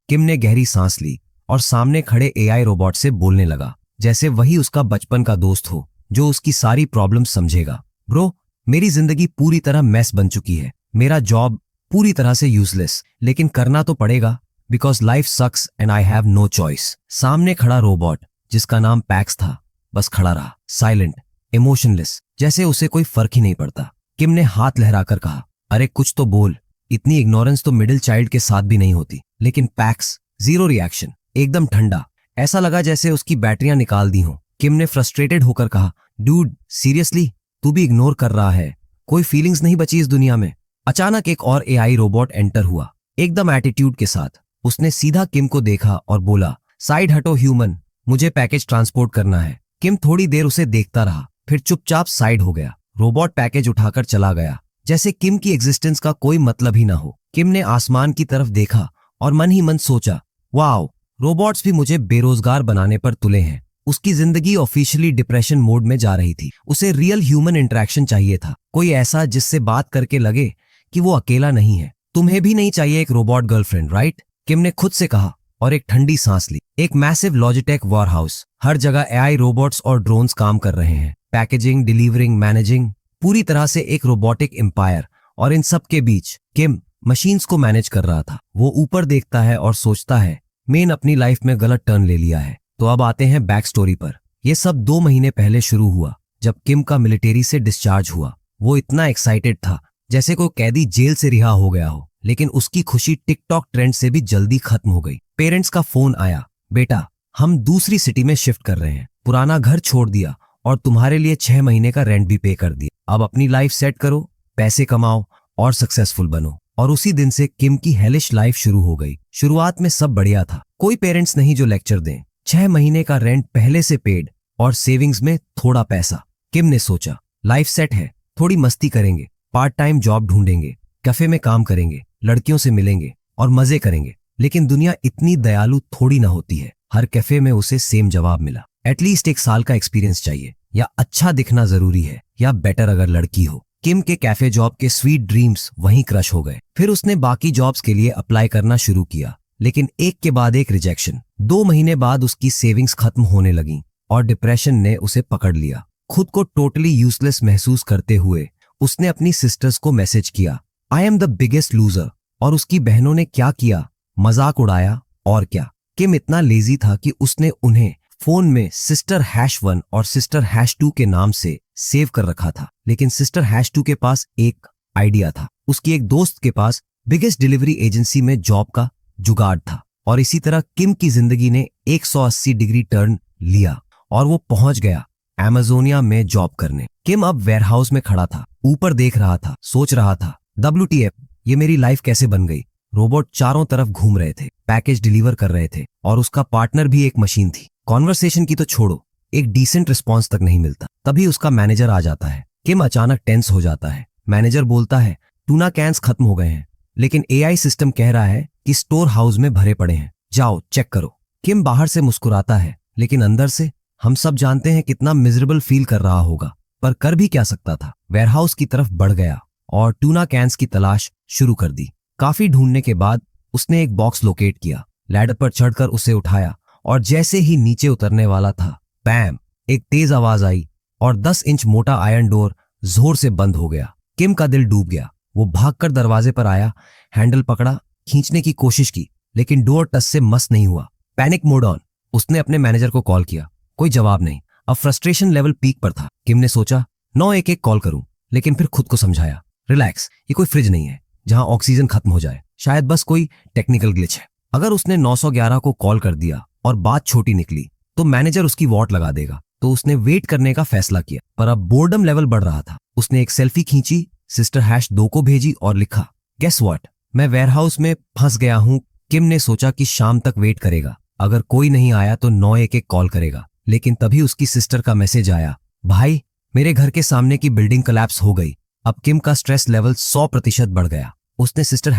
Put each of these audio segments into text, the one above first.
किम ने गहरी सांस ली और सामने खड़े एआई रोबोट से बोलने लगा, जैसे वही उसका बचपन का दोस्त हो जो उसकी सारी प्रॉब्लम समझेगा। ब्रो, मेरी जिंदगी पूरी तरह मैस बन चुकी है। मेरा जॉब पूरी तरह से यूजलेस, लेकिन करना तो पड़ेगा because life sucks and I have no choice. सामने खड़ा रोबोट, जिसका नाम पैक्स था, बस खड़ा रहा, साइलेंट, इमोशनलेस, जैसे उसे कोई फर्क ही नहीं पड़ता। किम ने हाथ लहराकर कहा, अरे कुछ तो बोल। इतनी इग्नोरेंस तो मिडिल चाइल्ड के साथ भी नहीं होती। लेकिन पैक्स जीरो रिएक्शन, एकदम ठंडा, ऐसा लगा जैसे उसकी बैटरियां निकाल दी हों। किम ने फ्रस्ट्रेटेड होकर कहा, डूड सीरियसली, तू भी इग्नोर कर रहा है? कोई फीलिंग्स नहीं बची इस दुनिया में? अचानक एक और एआई रोबोट एंटर हुआ, एकदम एटीट्यूड के साथ। उसने सीधा किम को देखा और बोला, साइड हटो ह्यूमन, मुझे पैकेज ट्रांसपोर्ट करना है। किम थोड़ी देर उसे देखता रहा, फिर चुपचाप साइड हो गया। रोबोट पैकेज उठाकर चला गया, जैसे किम की एग्जिस्टेंस का कोई मतलब ही ना हो। किम ने आसमान की तरफ देखा और मन ही मन सोचा, वाओ, रोबोट्स भी मुझे बेरोजगार बनाने पर तुले हैं। उसकी जिंदगी ऑफिशियली डिप्रेशन मोड में जा रही थी। उसे रियल ह्यूमन इंटरेक्शन चाहिए था, कोई ऐसा जिससे बात करके लगे कि वो अकेला नहीं है। तुम्हें भी नहीं चाहिए एक रोबोट गर्लफ्रेंड, राइट? किम ने खुद से कहा और एक ठंडी सांस ली। एक मैसिव लॉजिटेक वेयरहाउस, हर जगह एआई रोबोट्स और ड्रोन्स काम कर रहे हैं, पैकेजिंग, डिलीवरिंग, मैनेजिंग, पूरी तरह से एक रोबोटिक एम्पायर। और इन सब के बीच किम मशीन्स को मैनेज कर रहा था। वो ऊपर देखता है और सोचता है, मैंने अपनी लाइफ में गलत टर्न ले लिया है। तो अब आते हैं बैक स्टोरी पर। यह सब 2 महीने पहले शुरू हुआ, जब किम का मिलिट्री से डिस्चार्ज हुआ। वो इतना एक्साइटेड था जैसे कोई कैदी जेल से रिहा हो गया हो, लेकिन उसकी खुशी टिकटॉक ट्रेंड से भी जल्दी खत्म हो गई। पेरेंट्स का फोन आया, बेटा हम दूसरी सिटी में शिफ्ट कर रहे हैं, पुराना घर छोड़ दिया और तुम्हारे लिए 6 महीने का रेंट भी पे कर दिया। अब अपनी लाइफ सेट करो, पैसे कमाओ और सक्सेसफुल बनो। और उसी दिन से किम की हेलिश लाइफ शुरू हो गई। शुरुआत में सब बढ़िया था, कोई पेरेंट्स नहीं जो लेक्चर दें, 6 महीने का रेंट पहले से पेड और सेविंग्स में थोड़ा पैसा। किम ने सोचा, लाइफ सेट है, थोड़ी मस्ती करेंगे, पार्ट टाइम जॉब ढूंढेंगे, कैफे में काम करेंगे, लड़कियों से मिलेंगे और मजे करेंगे। लेकिन दुनिया इतनी दयालु थोड़ी ना होती है। हर कैफे में उसे सेम जवाब मिला, एटलीस्ट 1 साल का एक्सपीरियंस चाहिए, या अच्छा दिखना जरूरी है, या बेटर अगर लड़की हो। किम के कैफे जॉब के स्वीट ड्रीम्स वहीं क्रश हो गए। फिर उसने बाकी जॉब्स के लिए अप्लाई करना शुरू किया, लेकिन एक के बाद एक रिजेक्शन। 2 महीने बाद उसकी सेविंग्स खत्म होने लगी और डिप्रेशन ने उसे पकड़ लिया। खुद को टोटली यूजलेस महसूस करते हुए उसने अपनी सिस्टर्स को मैसेज किया, I am the biggest loser. और उसकी बहनों ने क्या किया, मजाक उड़ाया। और क्या, किम इतना लेजी था कि उसने उन्हें फोन में सिस्टर #1 और सिस्टर #2 के नाम से सेव कर रखा था। लेकिन सिस्टर #2 के पास एक आइडिया था। उसकी एक दोस्त के पास बिगेस्ट डिलीवरी एजेंसी में जॉब का जुगाड़ था। और इसी तरह किम की जिंदगी ने 180 डिग्री टर्न लिया और वो पहुंच गया अमेजोनिया में जॉब करने। किम अब वेयरहाउस में खड़ा था, ऊपर देख रहा था, सोच रहा था, WTF, ये मेरी लाइफ कैसे बन गई। रोबोट चारों तरफ घूम रहे थे, पैकेज डिलीवर कर रहे थे और उसका पार्टनर भी एक मशीन थी। कॉन्वर्सेशन की तो छोड़ो, एक डिसेंट रिस्पॉन्स तक नहीं मिलता। तभी उसका मैनेजर आ जाता है। किम अचानक टेंस हो जाता है। मैनेजर बोलता है, टूना कैंस खत्म हो गए हैं, लेकिन एआई सिस्टम कह रहा है कि स्टोर हाउस में भरे पड़े हैं, जाओ चेक करो। किम बाहर से मुस्कुराता है, लेकिन अंदर से हम सब जानते हैं कितना मिजरेबल फील कर रहा होगा। पर कर भी क्या सकता था। वेयरहाउस की तरफ बढ़ गया और टूना कैंस की तलाश शुरू कर दी। काफी ढूंढने के बाद उसने एक बॉक्स लोकेट किया, लैडर पर चढ़कर उसे उठाया और जैसे ही नीचे उतरने वाला था, बैम, एक तेज आवाज आई और 10 इंच मोटा आयरन डोर जोर से बंद हो गया। किम का दिल डूब गया। वो भागकर दरवाजे पर आया, हैंडल पकड़ा, खींचने की कोशिश की, लेकिन डोर टच से मस नहीं हुआ। Panic mode on. उसने अपने मैनेजर को कॉल किया, कोई जवाब नहीं। अब फ्रस्ट्रेशन लेवल पीक पर था। किम ने सोचा 911 कॉल करूं, लेकिन फिर खुद को समझाया, रिलैक्स, ये कोई फ्रिज नहीं है जहां ऑक्सीजन खत्म हो जाए, शायद बस कोई टेक्निकल ग्लिच है। अगर उसने 911 को कॉल कर दिया और बात छोटी निकली तो मैनेजर उसकी वॉट लगा देगा। तो उसने वेट करने का फैसला किया। पर अब बोर्डम लेवल बढ़ रहा था। उसने एक सेल्फी खींची, सिस्टर #2 को भेजी और लिखा, गेस व्हाट, मैं वेयरहाउस में फंस गया हूं। किम ने सोचा कि शाम तक वेट करेगा, अगर कोई नहीं आया तो 911 कॉल करेगा। लेकिन तभी उसकी सिस्टर का मैसेज आया, भाई मेरे घर के सामने की बिल्डिंग कोलैप्स हो गई। अब किम का स्ट्रेस लेवल 100% बढ़ गया। उसने सिस्टर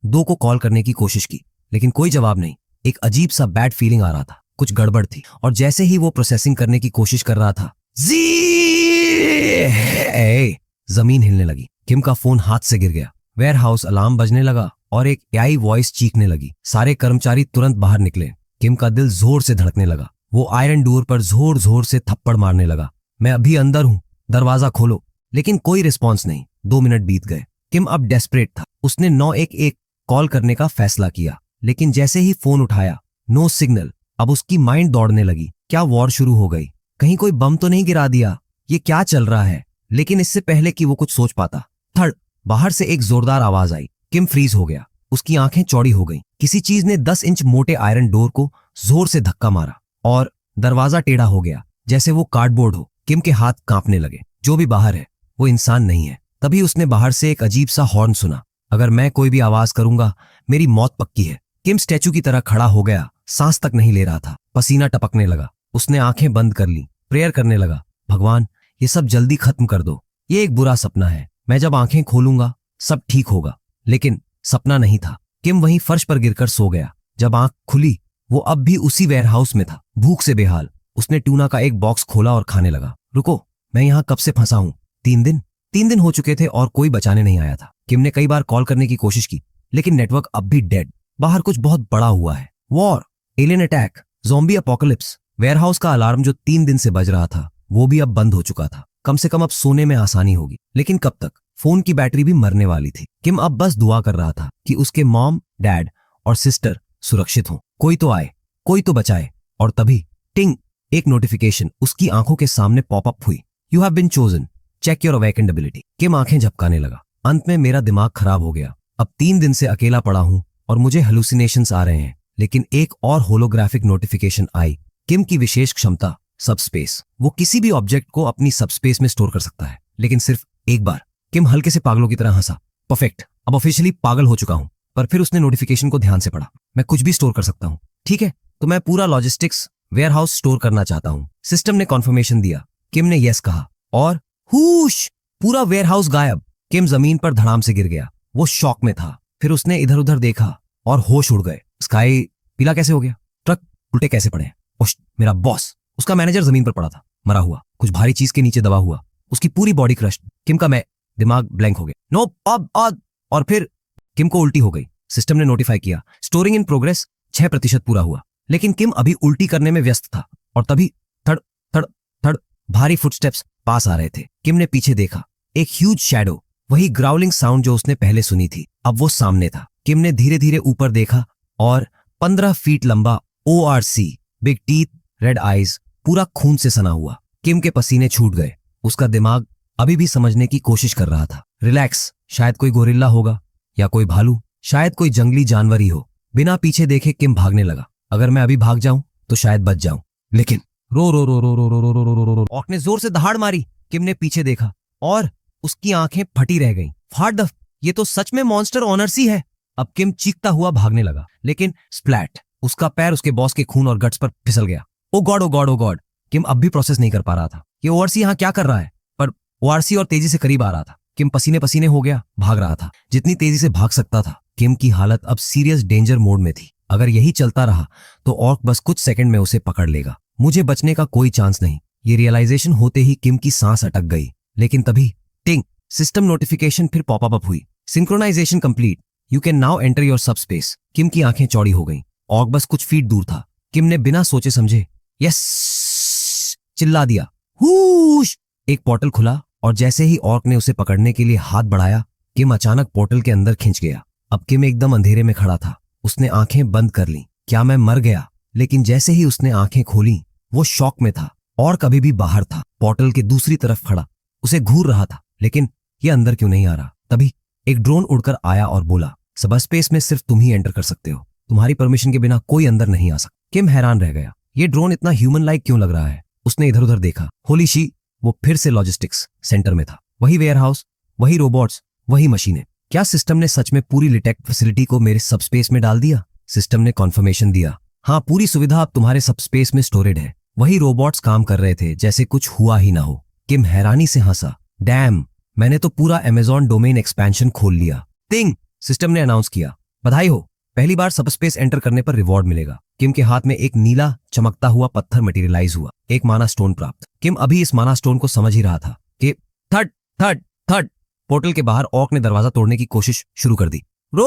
#2 को कॉल करने की कोशिश की, लेकिन कोई जवाब नहीं। एक अजीब सा बैड फीलिंग आ रहा था, कुछ गड़बड़ थी। और जैसे ही वो प्रोसेसिंग करने की कोशिश कर रहा था, जमीन हिलने लगी। किम का फोन हाथ से गिर गया। वेयरहाउस अलार्म बजने लगा और एक एआई वॉइस चीखने लगी। सारे कर्मचारी तुरंत बाहर निकले। किम का दिल जोर से धड़कने लगा। वो आयरन डोर पर जोर जोर से थप्पड़ मारने लगा। मैं अभी अंदर हूं, दरवाजा खोलो। लेकिन कोई रिस्पॉन्स नहीं। 2 मिनट बीत गए। किम अब डेस्परेट था। उसने 911 कॉल करने का फैसला किया, लेकिन जैसे ही फोन उठाया, नो सिग्नल। अब उसकी माइंड दौड़ने लगी। क्या वॉर शुरू हो गई? कहीं कोई बम तो नहीं गिरा दिया? ये क्या चल रहा है? लेकिन इससे पहले कि वो कुछ सोच पाता, थर्ड बाहर से एक जोरदार आवाज आई। किम फ्रीज हो गया। उसकी आंखें चौड़ी हो गईं। किसी चीज ने 10 इंच मोटे आयरन डोर को जोर से धक्का मारा और दरवाजा टेढ़ा हो गया, जैसे वो कार्डबोर्ड हो। किम के हाथ कांपने लगे। जो भी बाहर है वो इंसान नहीं है। तभी उसने बाहर से एक अजीब सा हॉर्न सुना। अगर मैं कोई भी आवाज करूंगा, मेरी मौत पक्की है। किम स्टैचू की तरह खड़ा हो गया। सांस तक नहीं ले रहा था। पसीना टपकने लगा। उसने आंखें बंद कर ली। प्रेयर करने लगा, भगवान ये सब जल्दी खत्म कर दो। ये एक बुरा सपना है। मैं जब आंखें खोलूंगा सब ठीक होगा। लेकिन सपना नहीं था। किम वहीं फर्श पर गिरकर सो गया। जब आंख खुली, वो अब भी उसी वेयरहाउस में था, भूख से बेहाल। उसने टूना का एक बॉक्स खोला और खाने लगा। रुको, मैं यहाँ कब से फंसा हूँ? 3 दिन हो चुके थे और कोई बचाने नहीं आया था। किम ने कई बार कॉल करने की कोशिश की, लेकिन नेटवर्क अब भी डेड। बाहर कुछ बहुत बड़ा हुआ है। War, alien attack, zombie apocalypse. Warehouse का अलार्म जो 3 दिन से बज रहा था, वो भी अब बंद हो चुका था। कम से कम अब सोने में आसानी होगी। लेकिन कब तक? फोन की बैटरी भी मरने वाली थी। किम अब बस दुआ कर रहा था कि उसके मॉम, डैड और सिस्टर सुरक्षित हों। कोई तो आए, कोई तो बचाए। और तभी टिंग, एक नोटिफिकेशन उसकी आंखों के सामने पॉपअप हुई। You have been chosen, check your awakened ability. Kim आंखें झपकाने लगा। अंत में मेरा दिमाग खराब हो गया। अब 3 दिन से अकेला पड़ा हूं और मुझे हेलुसिनेशंस आ रहे हैं। लेकिन एक और होलोग्राफिक नोटिफिकेशन आई। किम की विशेष क्षमता, सबस्पेस। वो किसी भी ऑब्जेक्ट को अपनी सबस्पेस में स्टोर कर सकता है, लेकिन सिर्फ एक बार। किम हल्के से पागलों की तरह हंसा। परफेक्ट, अब ऑफिशियली पागल हो चुका हूं। पर फिर उसने नोटिफिकेशन को ध्यान से पढ़ा। मैं कुछ भी स्टोर कर सकता हूं। ठीक है, तो मैं पूरा लॉजिस्टिक्स वेयरहाउस स्टोर करना चाहता हूं। सिस्टम ने कॉन्फर्मेशन दिया। किम ने यस कहा और हुश, पूरा वेयरहाउस गायब। किम जमीन पर धड़ाम से गिर गया। वो शॉक में था। फिर उसने इधर उधर देखा और होश उड़ गए। स्काई पीला कैसे हो गया? ट्रक उल्टे कैसे पड़े? उश, मेरा बॉस, उसका मैनेजर जमीन पर पड़ा था, मरा हुआ, कुछ भारी चीज के नीचे दबा हुआ, उसकी पूरी बॉडी क्रश्ड। किम का मैं दिमाग ब्लैंक हो गया। नो अब और फिर किम को उल्टी हो गई। सिस्टम ने नोटिफाई किया, स्टोरिंग इन प्रोग्रेस 6% पूरा हुआ। लेकिन किम अभी उल्टी करने में व्यस्त था। और तभी थड़ थड़ थड़ भारी फुटस्टेप्स पास आ रहे थे। किम ने पीछे देखा। एक ह्यूज शैडो, वही ग्राउलिंग साउंड जो उसने पहले सुनी थी, अब वो सामने था। किम ने धीरे धीरे ऊपर देखा और 15 फीट लंबा ORC, big teeth, red eyes, पूरा खून से सना हुआ। किम के पसीने छूट गए। उसका दिमाग अभी भी समझने की कोशिश कर रहा था। रिलैक्स, शायद कोई गोरिल्ला होगा या कोई भालू, शायद कोई जंगली जानवर ही हो। बिना पीछे देखे किम भागने लगा। अगर मैं अभी भाग जाऊं तो शायद बच जाऊं। लेकिन रो रो रो रो रो रो रो रो रो रो रो ऑक ने जोर से दहाड़ मारी। किम ने पीछे देखा और उसकी आंखें फटी रह गईं। फाड़ द, ये तो सच में मॉन्स्टर ऑनर्स ही है। अब किम चीखता हुआ भागने लगा, लेकिन स्प्लैट, उसका पैर उसके बॉस के खून और गट्स पर फिसल गया। ओ गॉड ओ गॉड ओ गॉड। किम अब भी प्रोसेस नहीं कर पा रहा था। ये ORC यहाँ क्या कर रहा है? पर ORC और तेजी से करीब आ रहा था। किम पसीने पसीने हो गया, भाग रहा था जितनी तेजी से भाग सकता था। किम की हालत अब सीरियस डेंजर मोड में थी। अगर यही चलता रहा तो ऑर्क बस कुछ सेकंड में उसे पकड़ लेगा। मुझे बचने का कोई चांस नहीं। ये रियलाइजेशन होते ही किम की सांस अटक गई। लेकिन तभी टिंग, सिस्टम नोटिफिकेशन फिर पॉपअप हुई। Synchronisation complete, you can now enter your subspace. Kim की आंखें चौड़ी हो गईं। ऑर्क बस कुछ फीट दूर था। किम ने बिना सोचे समझे यस चिल्ला दिया। हुश, एक पोर्टल खुला और जैसे ही ऑर्क ने उसे पकड़ने के लिए हाथ बढ़ाया, किम अचानक पोर्टल के अंदर खिंच गया। अब किम एकदम अंधेरे में खड़ा था। उसने आंखें बंद कर लीं। क्या मैं मर गया? लेकिन जैसे ही उसने आंखें खोली, वो शॉक में था। और कभी भी बाहर था, पोर्टल के दूसरी तरफ खड़ा, उसे घूर रहा था। लेकिन ये अंदर क्यों नहीं आ रहा? तभी एक ड्रोन उड़कर आया और बोला, सबस्पेस में सिर्फ तुम ही एंटर कर सकते हो। तुम्हारी परमिशन के बिना कोई अंदर नहीं आ सकता। किम हैरान रह गया। ये ड्रोन इतना ह्यूमन लाइक क्यों लग रहा है? उसने इधर उधर देखा। होली शी, वो फिर से लॉजिस्टिक्स सेंटर में था। वही वेयरहाउस, वही रोबोट्स, वही मशीनें। क्या सिस्टम ने सच में पूरी लिटेक्ट फैसिलिटी को मेरे सबस्पेस में डाल दिया? सिस्टम ने कॉन्फर्मेशन दिया, हाँ, पूरी सुविधा अब तुम्हारे सबस्पेस में स्टोरेड है। वही रोबोट्स काम कर रहे थे जैसे कुछ हुआ ही ना हो। किम हैरानी से हंसा। डैम, मैंने तो पूरा अमेज़न डोमेन एक्सपेंशन खोल लिया। टिंग, सिस्टम ने अनाउंस किया, बधाई हो, पहली बार सबस्पेस एंटर करने पर रिवॉर्ड मिलेगा। किम के हाथ में एक नीला चमकता हुआ पत्थर मटेरियलाइज हुआ। एक माना स्टोन प्राप्त। किम अभी इस माना स्टोन को समझ ही रहा था कि थर्ड थर्ड थर्ड। पोर्टल के बाहर ऑक ने दरवाजा तोड़ने की कोशिश शुरू कर दी। ब्रो।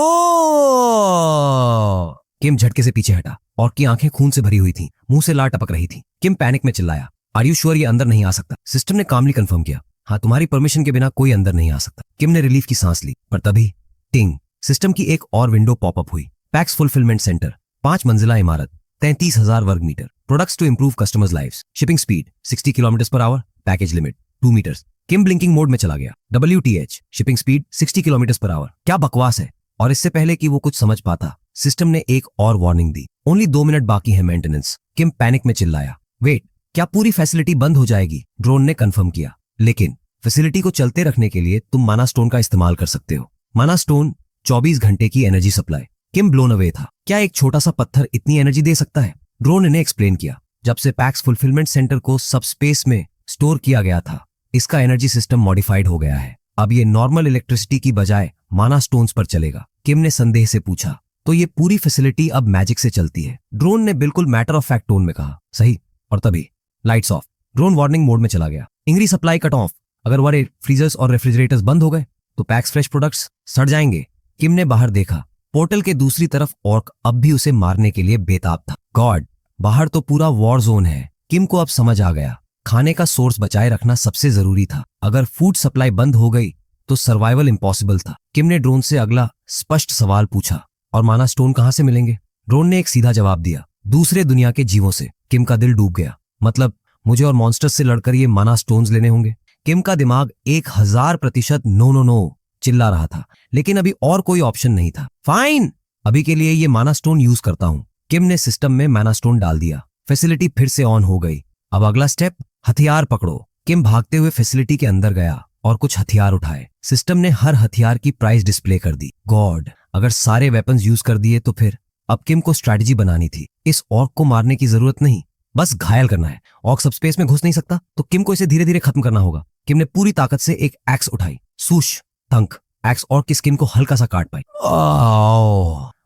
किम झटके से पीछे हटा और की आंखें खून से भरी हुई थीं, मुंह से लार टपक रही थी। किम पैनिक में चिल्लाया, आर यू श्योर ये अंदर नहीं आ सकता? सिस्टम ने कामली कंफर्म किया, हाँ, तुम्हारी परमिशन के बिना कोई अंदर नहीं आ सकता। किम ने रिलीफ की सांस ली, पर तभी टिंग, सिस्टम की एक और विंडो पॉपअप हुई। पैक्स फुलफिलमेंट सेंटर, 5 मंजिला इमारत, 33,000 वर्ग metre, products to improve customers lives, shipping speed 60 kilometre per hour, package limit 2 metres. Kim blinking mode में चला गया। WTH, shipping speed 60 kilometre per hour. क्या बकवास है। और इससे पहले कि वो कुछ समझ पाता, सिस्टम ने एक और वार्निंग दी, ओनली 2 मिनट बाकी है मेंटेनेंस। किम पैनिक में चिल्लाया, वेट, क्या पूरी फैसिलिटी बंद हो जाएगी? ड्रोन ने कंफर्म किया, लेकिन फैसिलिटी को चलते रखने के लिए तुम माना स्टोन का इस्तेमाल कर सकते हो। माना स्टोन 24 घंटे की एनर्जी सप्लाई। किम ब्लोन अवे था। क्या एक छोटा सा पत्थर इतनी एनर्जी दे सकता है? ड्रोन ने एक्सप्लेन किया, जब से पैक्स फुलफिलमेंट सेंटर को सब स्पेस में स्टोर किया गया था, इसका एनर्जी सिस्टम मॉडिफाइड हो गया है। अब ये नॉर्मल इलेक्ट्रिसिटी की बजाय माना स्टोन्स पर चलेगा। किम ने संदेह से पूछा, तो ये पूरी फैसिलिटी अब मैजिक से चलती है? ड्रोन ने बिल्कुल मैटर ऑफ फैक्ट टोन में कहा, सही। और तभी lights off. Drone warning mode में चला गया। इंग्री सप्लाई कट ऑफ। अगर वाले फ्रीजर्स और रेफ्रिजरेटर्स बंद हो गए तो पैक्स फ्रेश प्रोडक्ट्स सड़ जाएंगे। किम ने बाहर देखा, पोर्टल के दूसरी तरफ ऑर्क अब भी उसे मारने के लिए बेताब था। गॉड, बाहर तो पूरा वॉर जोन है। किम को अब समझ आ गया, खाने का सोर्स बचाए रखना सबसे जरूरी था। अगर फूड सप्लाई बंद हो गई तो सर्वाइवल इम्पॉसिबल था। किम ने ड्रोन से अगला स्पष्ट सवाल पूछा, और माना स्टोन कहां से मिलेंगे? ड्रोन ने एक सीधा जवाब दिया, दूसरे दुनिया के जीवों से। किम का दिल डूब गया। मतलब मुझे और मॉन्स्टर्स से लड़कर ये माना स्टोन्स लेने होंगे? किम का दिमाग 1000% नो नो नो चिल्ला रहा था, लेकिन अभी और कोई ऑप्शन नहीं था। फाइन, अभी के लिए ये माना स्टोन यूज करता हूं। किम ने सिस्टम में माना स्टोन डाल दिया। फैसिलिटी फिर से ऑन हो गई। अब अगला स्टेप, हथियार पकड़ो। किम भागते हुए फैसिलिटी के अंदर गया और कुछ हथियार उठाए। सिस्टम ने हर हथियार की प्राइस डिस्प्ले कर दी। गॉड, अगर सारे वेपन्स यूज कर दिए तो फिर? अब किम को स्ट्रैटेजी बनानी थी। इस ऑर्क को मारने की जरूरत नहीं, बस घायल करना है। ऑर्क सब स्पेस में घुस नहीं सकता, तो किम को इसे धीरे धीरे खत्म करना होगा। किम ने पूरी ताकत से एक एक्स उठाई। सूश, थंक, एक्स ऑर्क की स्किन को हल्का सा काट पाई।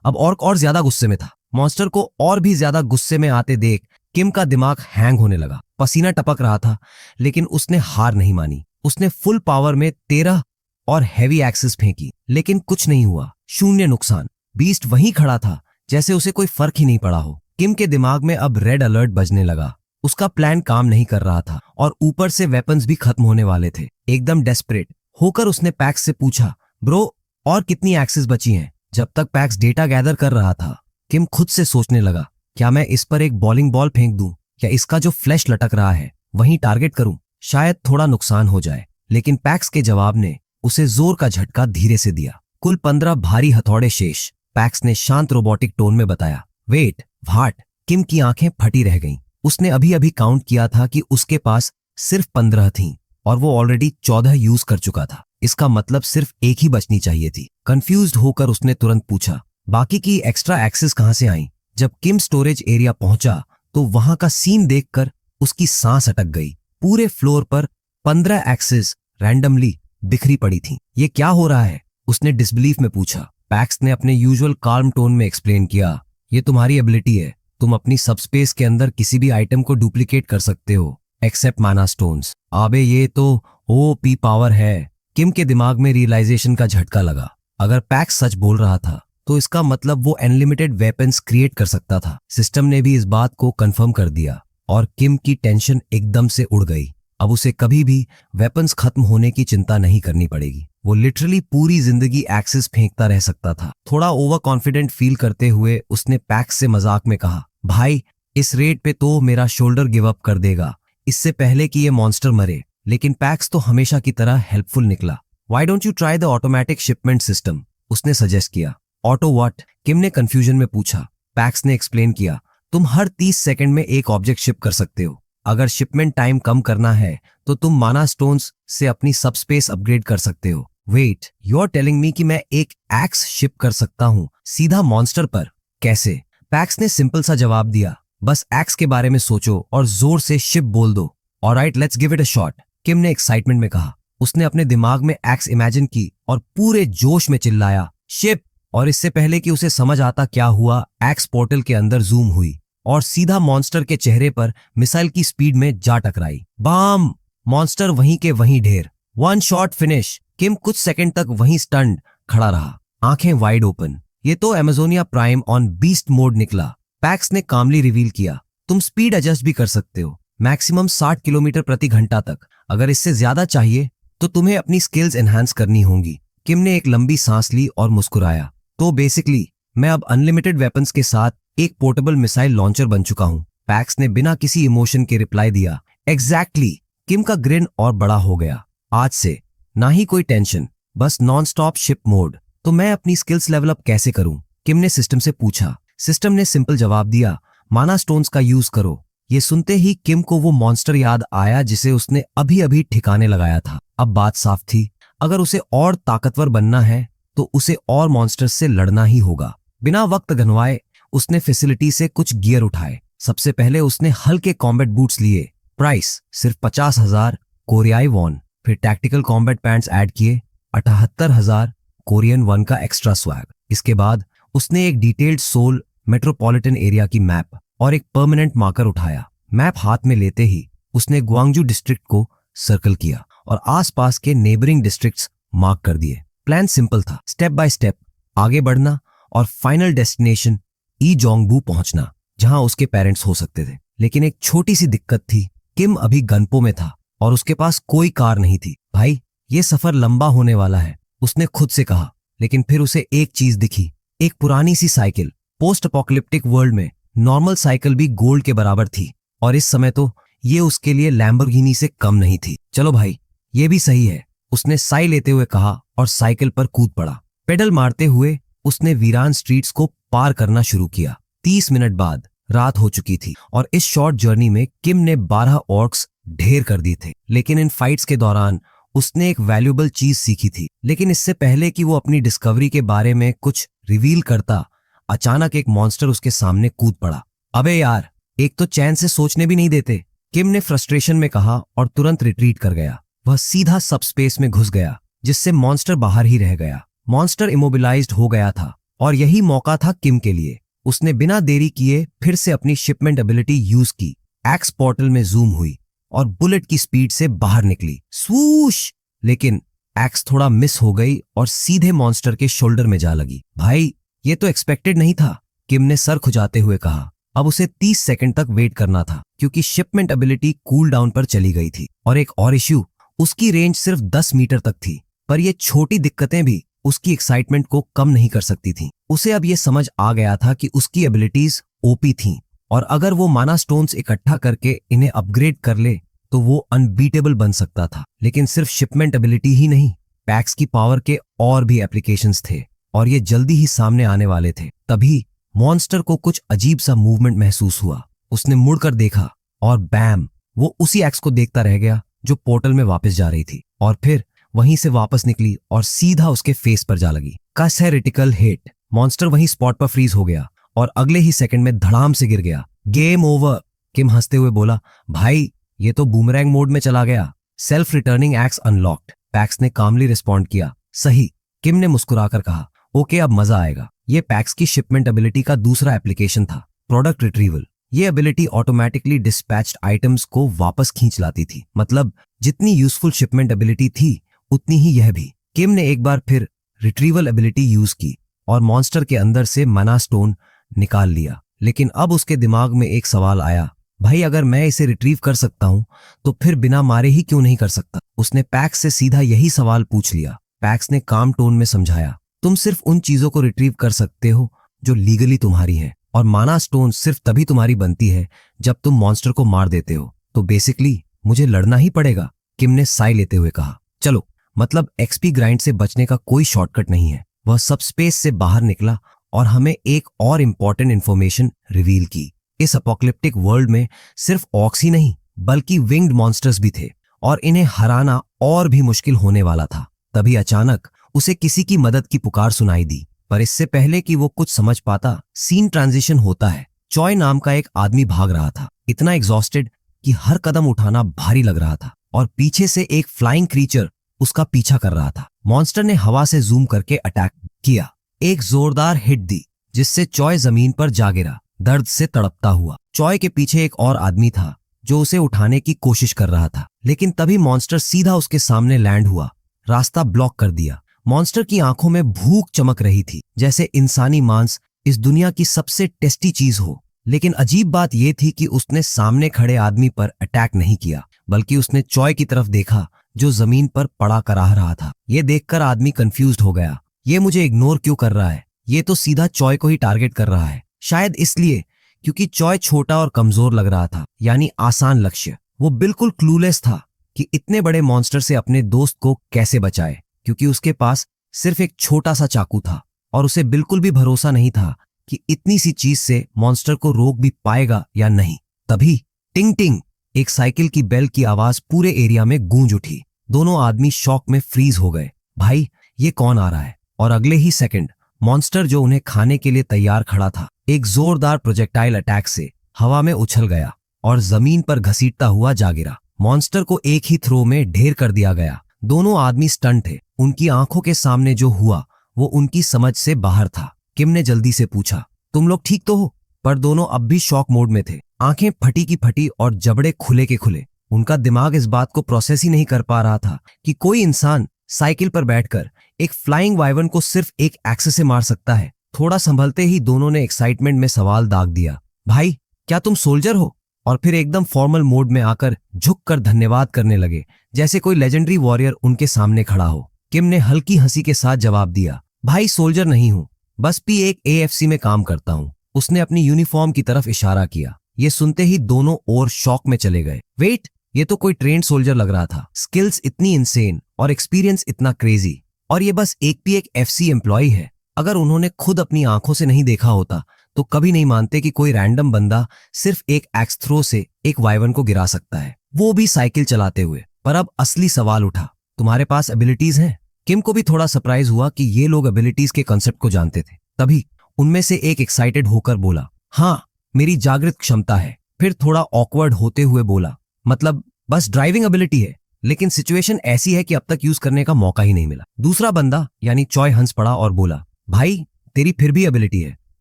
अब ऑर्क और ज्यादा गुस्से में था। मॉन्स्टर को और भी ज्यादा गुस्से में आते देख किम का दिमाग हैंग होने लगा। पसीना टपक रहा था, लेकिन उसने हार नहीं मानी। उसने फुल पावर में 13 और हैवी एक्सेस फेंकी, लेकिन कुछ नहीं हुआ। शून्य नुकसान। बीस्ट वहीं खड़ा था, जैसे उसे कोई फर्क ही नहीं पड़ा हो। किम के दिमाग में अब रेड अलर्ट बजने लगा। उसका प्लान काम नहीं कर रहा था, और ऊपर से वेपन्स भी खत्म होने वाले थे। एकदम डेस्परेट होकर उसने पैक्स से पूछा, ब्रो, और कितनी एक्सेस बची हैं? जब तक पैक्स डेटा गैदर कर रहा था, किम खुद से सोचने लगा, क्या मैं इस पर एक बॉलिंग बॉल फेंक दूं, या इसका जो फ्लैश लटक रहा है वहीं टारगेट करूं? शायद थोड़ा नुकसान हो जाए। लेकिन पैक्स के जवाब ने उसे जोर का झटका धीरे से दिया। कुल 15 भारी हथौड़े शेष। पैक्स ने शांत रोबोटिक टोन में बताया। Wait, what? किम की आंखें फटी रह गईं। उसने अभी अभी काउंट किया था कि उसके पास सिर्फ 15 थीं, और वो ऑलरेडी 14 यूज कर चुका था। इसका मतलब सिर्फ एक ही बचनी चाहिए थी। कंफ्यूज्ड होकर उसने तुरंत पूछा, बाकी की एक्स्ट्रा एक्सेस कहां से आई? जब किम स्टोरेज एरिया पहुंचा तो वहां का सीन देखकर उसकी सांस अटक गई। पूरे फ्लोर पर 15 एक्सेस रैंडमली बिखरी पड़ी थीं। ये क्या हो रहा है? उसने डिसबिलीफ में पूछा। पैक्स ने अपने यूजुअल काल्म टोन में एक्सप्लेन किया, ये तुम्हारी एबिलिटी है। तुम अपनी सबस्पेस के अंदर किसी भी आइटम को डुप्लीकेट कर सकते हो, एक्सेप्ट माना स्टोन्स। अबे ये तो ओपी पावर है। किम के दिमाग में रियलाइजेशन का झटका लगा। अगर पैक्स सच बोल रहा था तो इसका मतलब वो अनलिमिटेड वेपन्स क्रिएट कर सकता था। सिस्टम ने भी इस बात को कंफर्म कर दिया, और किम की टेंशन एकदम से उड़ गई। अब उसे कभी भी वेपन्स खत्म होने की चिंता नहीं करनी पड़ेगी। वो लिटरली पूरी जिंदगी एक्सेस फेंकता रह सकता था। थोड़ा ओवर कॉन्फिडेंट फील करते हुए उसने पैक्स से मजाक में कहा, भाई, इस रेट पे तो मेरा शोल्डर गिव अप कर देगा, इससे पहले कि ये मॉन्स्टर मरे। लेकिन पैक्स तो हमेशा की तरह हेल्पफुल निकला। Why don't you try the automatic shipment system? उसने सजेस्ट किया। Auto what? किम ने कंफ्यूजन में पूछा। पैक्स ने एक्सप्लेन किया, तुम हर 30 सेकंड में एक ऑब्जेक्ट शिप कर सकते हो। अगर शिपमेंट टाइम कम करना है तो तुम माना स्टोन्स से अपनी सबस्पेस अपग्रेड कर सकते हो। Wait, you are telling me कि मैं एक एक्स शिप कर सकता हूं सीधा मॉन्स्टर पर? कैसे? पैक्स ने सिंपल सा जवाब दिया, बस एक्स के बारे में सोचो और जोर से शिप बोल दो। Alright, let's give it a shot, Kim ने एक्साइटमेंट में कहा। उसने अपने दिमाग में एक्स इमेजिन की और पूरे जोश में चिल्लाया, शिप। और इससे पहले कि उसे समझ आता क्या हुआ, एक्स पोर्टल के अंदर जूम हुई और सीधा मॉन्स्टर के चेहरे पर मिसाइल की स्पीड में जा टकराई। बाम! मॉन्स्टर वहीं के वहीं ढेर। 1 शॉट फिनिश। किम कुछ सेकंड तक वहीं स्टन्ड खड़ा रहा। आंखें वाइड ओपन। ये तो Amazonia prime on beast mode निकला। पैक्स ने कामली रिवील किया, तुम स्पीड एडजस्ट भी कर सकते हो, मैक्सिमम 60 किलोमीटर प्रति घंटा तक। अगर इससे ज्यादा चाहिए तो तुम्हें अपनी स्किल्स एनहांस करनी होंगी। किम ने एक लंबी सांस ली और मुस्कुराया। तो बेसिकली मैं अब अनलिमिटेड वेपन्स के साथ एक पोर्टेबल मिसाइल लॉन्चर बन चुका हूं। पैक्स ने बिना किसी इमोशन के रिप्लाई दिया। एग्जैक्टली। किम का ग्रिन और बड़ा हो गया। आज से ना ही कोई टेंशन, बस नॉन स्टॉप शिप मोड। तो मैं अपनी स्किल्स लेवल अप कैसे करूं? किम ने सिस्टम से पूछा। सिस्टम ने सिंपल जवाब दिया, माना स्टोन्स का यूज करो। ये सुनते ही किम को वो मॉन्स्टर याद आया जिसे उसने अभी अभी ठिकाने लगाया था। अब बात साफ थी, अगर उसे और ताकतवर बनना है तो उसे और मॉन्स्टर्स से लड़ना ही होगा। बिना वक्त गंवाए उसने फैसिलिटी से कुछ गियर उठाए। सबसे पहले उसने हल्के कॉम्बैट बूट्स लिए, प्राइस सिर्फ 50,000 कोरियाई वॉन। फिर टैक्टिकल कॉम्बैट पैंट्स ऐड किए, 78,000 कोरियन वन का एक्स्ट्रा स्वैग। इसके बाद उसने एक डिटेल्ड सोल मेट्रोपॉलिटन एरिया की मैप और एक परमानेंट मार्कर उठाया। मैप हाथ में लेते ही उसने ग्वांगजू डिस्ट्रिक्ट को सर्कल किया और आसपास के नेबरिंग डिस्ट्रिक्ट्स मार्क कर दिए। प्लान सिंपल था, स्टेप बाय स्टेप आगे बढ़ना और फाइनल डेस्टिनेशन ई जोंगबू पहुंचना, जहां उसके पेरेंट्स हो सकते थे। लेकिन एक छोटी सी दिक्कत थी, किम अभी गनपो में था और उसके पास कोई कार नहीं थी। भाई, ये सफर लंबा होने वाला है, उसने खुद से कहा। लेकिन फिर उसे एक चीज दिखी, एक पुरानी सी साइकिल। पोस्ट अपोकलिप्टिक वर्ल्ड में नॉर्मल साइकिल भी गोल्ड के बराबर थी और इस समय तो ये उसके लिए लैम्बोर्गिनी से कम नहीं थी। चलो भाई, ये भी सही है, उसने साई लेते हुए कहा और साइकिल पर कूद पड़ा। पेडल मारते हुए उसने वीरान स्ट्रीट्स को पार करना शुरू किया। 30 मिनट बाद रात हो चुकी थी और इस शॉर्ट जर्नी में किम ने 12 ऑर्क्स ढेर कर दिए थे। लेकिन इन फाइट्स के दौरान उसने एक वैल्यूएबल चीज सीखी थी। लेकिन इससे पहले कि वो अपनी डिस्कवरी के बारे में कुछ रिवील करता, अचानक एक मॉन्स्टर उसके सामने कूद पड़ा। अबे यार, एक तो चैन से सोचने भी नहीं देते, किम ने फ्रस्ट्रेशन में कहा और तुरंत रिट्रीट कर गया। वह सीधा सब स्पेस में घुस गया, जिससे मॉन्स्टर बाहर ही रह गया। मॉन्स्टर इमोबिलाइज्ड हो गया था और यही मौका था किम के लिए। उसने बिना देरी किए फिर से अपनी शिपमेंट एबिलिटी यूज की। एक्स पोर्टल में जूम हुई और बुलेट की स्पीड से बाहर निकली। स्वूश! लेकिन एक्स थोड़ा मिस हो गई और सीधे मॉन्स्टर के शोल्डर में जा लगी। भाई, ये तो एक्सपेक्टेड नहीं था, किम ने सर खुजाते हुए कहा। अब उसे 30 सेकंड तक वेट करना था क्योंकि शिपमेंट एबिलिटी कूल डाउन पर चली गई थी। और एक और इश्यू, उसकी रेंज सिर्फ 10 मीटर तक थी। पर ये छोटी दिक्कतें भी उसकी एक्साइटमेंट को कम नहीं कर सकती थीं। उसे अब ये समझ आ गया था कि उसकी एबिलिटीज ओपी थीं और अगर वो माना स्टोन्स इकट्ठा करके इन्हें अपग्रेड कर ले तो वो अनबीटेबल बन सकता था। लेकिन सिर्फ शिपमेंट एबिलिटी ही नहीं, पैक्स की पावर के और भी एप्लीकेशंस थे और ये जल्दी ही सामने आने वाले थे। तभी मॉन्स्टर को कुछ अजीब सा मूवमेंट महसूस हुआ। उसने मुड़कर देखा और बैम, वो उसी एक्स को देखता रह गया जो पोर्टल में वापस जा रही थी और फिर वहीं से वापस निकली और सीधा उसके फेस पर जा लगी। कस है क्रिटिकल हिट। मॉन्स्टर वहीं स्पॉट पर फ्रीज हो गया और अगले ही सेकंड में धड़ाम से गिर गया। गेम ओवर, किम हंसते हुए बोला। भाई, ये तो बूमरैंग मोड में चला गया। Self returning x unlocked, PACS ने कामली रिस्पॉन्ड किया। सही, किम ने मुस्कुराकर कहा। ओके, अब मजा आएगा। ये पैक्स की शिपमेंट एबिलिटी का दूसरा एप्लीकेशन था, प्रोडक्ट रिट्रीवल। ये एबिलिटी ऑटोमेटिकली डिस्पैच्ड आइटम्स को वापस खींच लाती थी। मतलब जितनी यूजफुल शिपमेंट एबिलिटी थी उतनी ही यह भी। किम ने एक बार फिर रिट्रीवल एबिलिटी यूज की और मॉन्स्टर के अंदर से मना स्टोन निकाल लिया। लेकिन अब उसके दिमाग में एक सवाल आया, भाई अगर मैं इसे रिट्रीव कर सकता हूं तो फिर बिना मारे ही क्यों नहीं कर सकता? उसने पैक्स से सीधा यही सवाल पूछ लिया। पैक्स ने काम टोन में समझाया, तुम सिर्फ उन चीजों को रिट्रीव कर सकते हो जो लीगली तुम्हारी हैं और माना स्टोन सिर्फ तभी तुम्हारी बनती है जब तुम मॉन्स्टर को मार देते हो। तो बेसिकली मुझे लड़ना ही पड़ेगा, किम ने साई लेते हुए कहा। चलो, मतलब एक्सपी ग्राइंड से बचने का कोई शॉर्टकट नहीं है। वह सब स्पेस से बाहर निकला और हमें एक और इंपॉर्टेंट इंफॉर्मेशन रिवील की। इस अपोकलिप्टिक वर्ल्ड में सिर्फ ऑक्स ही नहीं बल्कि विंग्ड मॉन्स्टर्स भी थे और इन्हें हराना और भी मुश्किल होने वाला था। तभी अचानक उसे किसी की मदद की पुकार सुनाई दी। पर इससे पहले कि वो कुछ समझ पाता, सीन ट्रांजिशन होता है। चॉय नाम का एक आदमी भाग रहा था, इतना एग्जॉस्टेड कि हर कदम उठाना भारी लग रहा था और पीछे से एक फ्लाइंग क्रीचर उसका पीछा कर रहा था। मॉन्स्टर ने हवा से जूम करके अटैक किया, एक जोरदार हिट दी जिससे चॉय जमीन पर जा गिरा, दर्द से तड़पता हुआ। चॉय के पीछे एक और आदमी था जो उसे उठाने की कोशिश कर रहा था, लेकिन तभी मॉन्स्टर सीधा उसके सामने लैंड हुआ, रास्ता ब्लॉक कर दिया। मॉन्स्टर की आंखों में भूख चमक रही थी, जैसे इंसानी मांस इस दुनिया की सबसे टेस्टी चीज हो। लेकिन अजीब बात यह थी कि उसने सामने खड़े आदमी पर अटैक नहीं किया, बल्कि उसने चॉय की तरफ देखा जो जमीन पर पड़ा कराह रहा था। ये देखकर आदमी कंफ्यूज्ड हो गया। ये मुझे इग्नोर क्यों कर रहा है? ये तो सीधा चॉय को ही टारगेट कर रहा है। शायद इसलिए क्योंकि चॉय छोटा और कमजोर लग रहा था, यानी आसान लक्ष्य। वो बिल्कुल क्लूलेस था कि इतने बड़े मॉन्स्टर से अपने दोस्त को कैसे बचाए, क्योंकि उसके पास सिर्फ एक छोटा सा चाकू था और उसे बिल्कुल भी भरोसा नहीं था कि इतनी सी चीज से मॉन्स्टर को रोक भी पाएगा या नहीं। तभी टिंग टिंग, एक साइकिल की बेल की आवाज पूरे एरिया में गूंज उठी। दोनों आदमी शॉक में फ्रीज हो गए। भाई, ये कौन आ रहा है? और अगले ही सेकंड मॉन्स्टर जो उन्हें खाने के लिए तैयार खड़ा था, एक जोरदार प्रोजेक्टाइल अटैक से हवा में उछल गया और जमीन पर घसीटता हुआ जा गिरा। मॉन्स्टर को एक ही थ्रो में ढेर कर दिया गया। दोनों आदमी स्टन थे। उनकी आंखों के सामने जो हुआ वो उनकी समझ से बाहर था। किम ने जल्दी से पूछा, तुम लोग ठीक तो हो? पर दोनों अब भी शॉक मोड में थे, आंखें फटी की फटी और जबड़े खुले के खुले। उनका दिमाग इस बात को प्रोसेस ही नहीं कर पा रहा था कि कोई इंसान साइकिल पर बैठकर एक फ्लाइंग वाइवन को सिर्फ एक एक्से से मार सकता है। थोड़ा संभलते ही दोनों ने एक्साइटमेंट में सवाल दाग दिया, भाई क्या तुम सोल्जर हो? और फिर एकदम फॉर्मल मोड में आकर झुककर धन्यवाद करने लगे, जैसे कोई लेजेंडरी वॉरियर उनके सामने खड़ा हो। किम ने हल्की हंसी के साथ जवाब दिया, भाई सोल्जर नहीं हूं, बस भी एक एएफसी में काम करता हूं। उसने अपनी यूनिफॉर्म की तरफ इशारा किया। ये सुनते ही दोनों और शॉक में चले गए। वेट, ये तो कोई ट्रेंड सोल्जर लग रहा था। स्किल्स इतनी इंसेन और एक्सपीरियंस इतना क्रेजी, और ये बस एक एफसी एम्प्लॉय है। अगर उन्होंने खुद अपनी आंखों से नहीं देखा होता तो कभी नहीं मानते कि कोई रैंडम बंदा सिर्फ एक एक्स थ्रो से एक वाइवन को गिरा सकता है, वो भी साइकिल चलाते हुए। पर अब असली सवाल उठा, तुम्हारे पास एबिलिटीज हैं? किम को भी थोड़ा सरप्राइज हुआ कि ये लोग एबिलिटीज के कॉन्सेप्ट को जानते थे। तभी उनमें से एक एक्साइटेड होकर बोला, हाँ, मेरी जागृत क्षमता है। फिर थोड़ा ऑकवर्ड होते हुए बोला, मतलब बस ड्राइविंग एबिलिटी है, लेकिन सिचुएशन ऐसी है कि अब तक यूज करने का मौका ही नहीं मिला। दूसरा बंदा यानी चॉय हंस पड़ा और बोला, भाई तेरी फिर भी एबिलिटी है,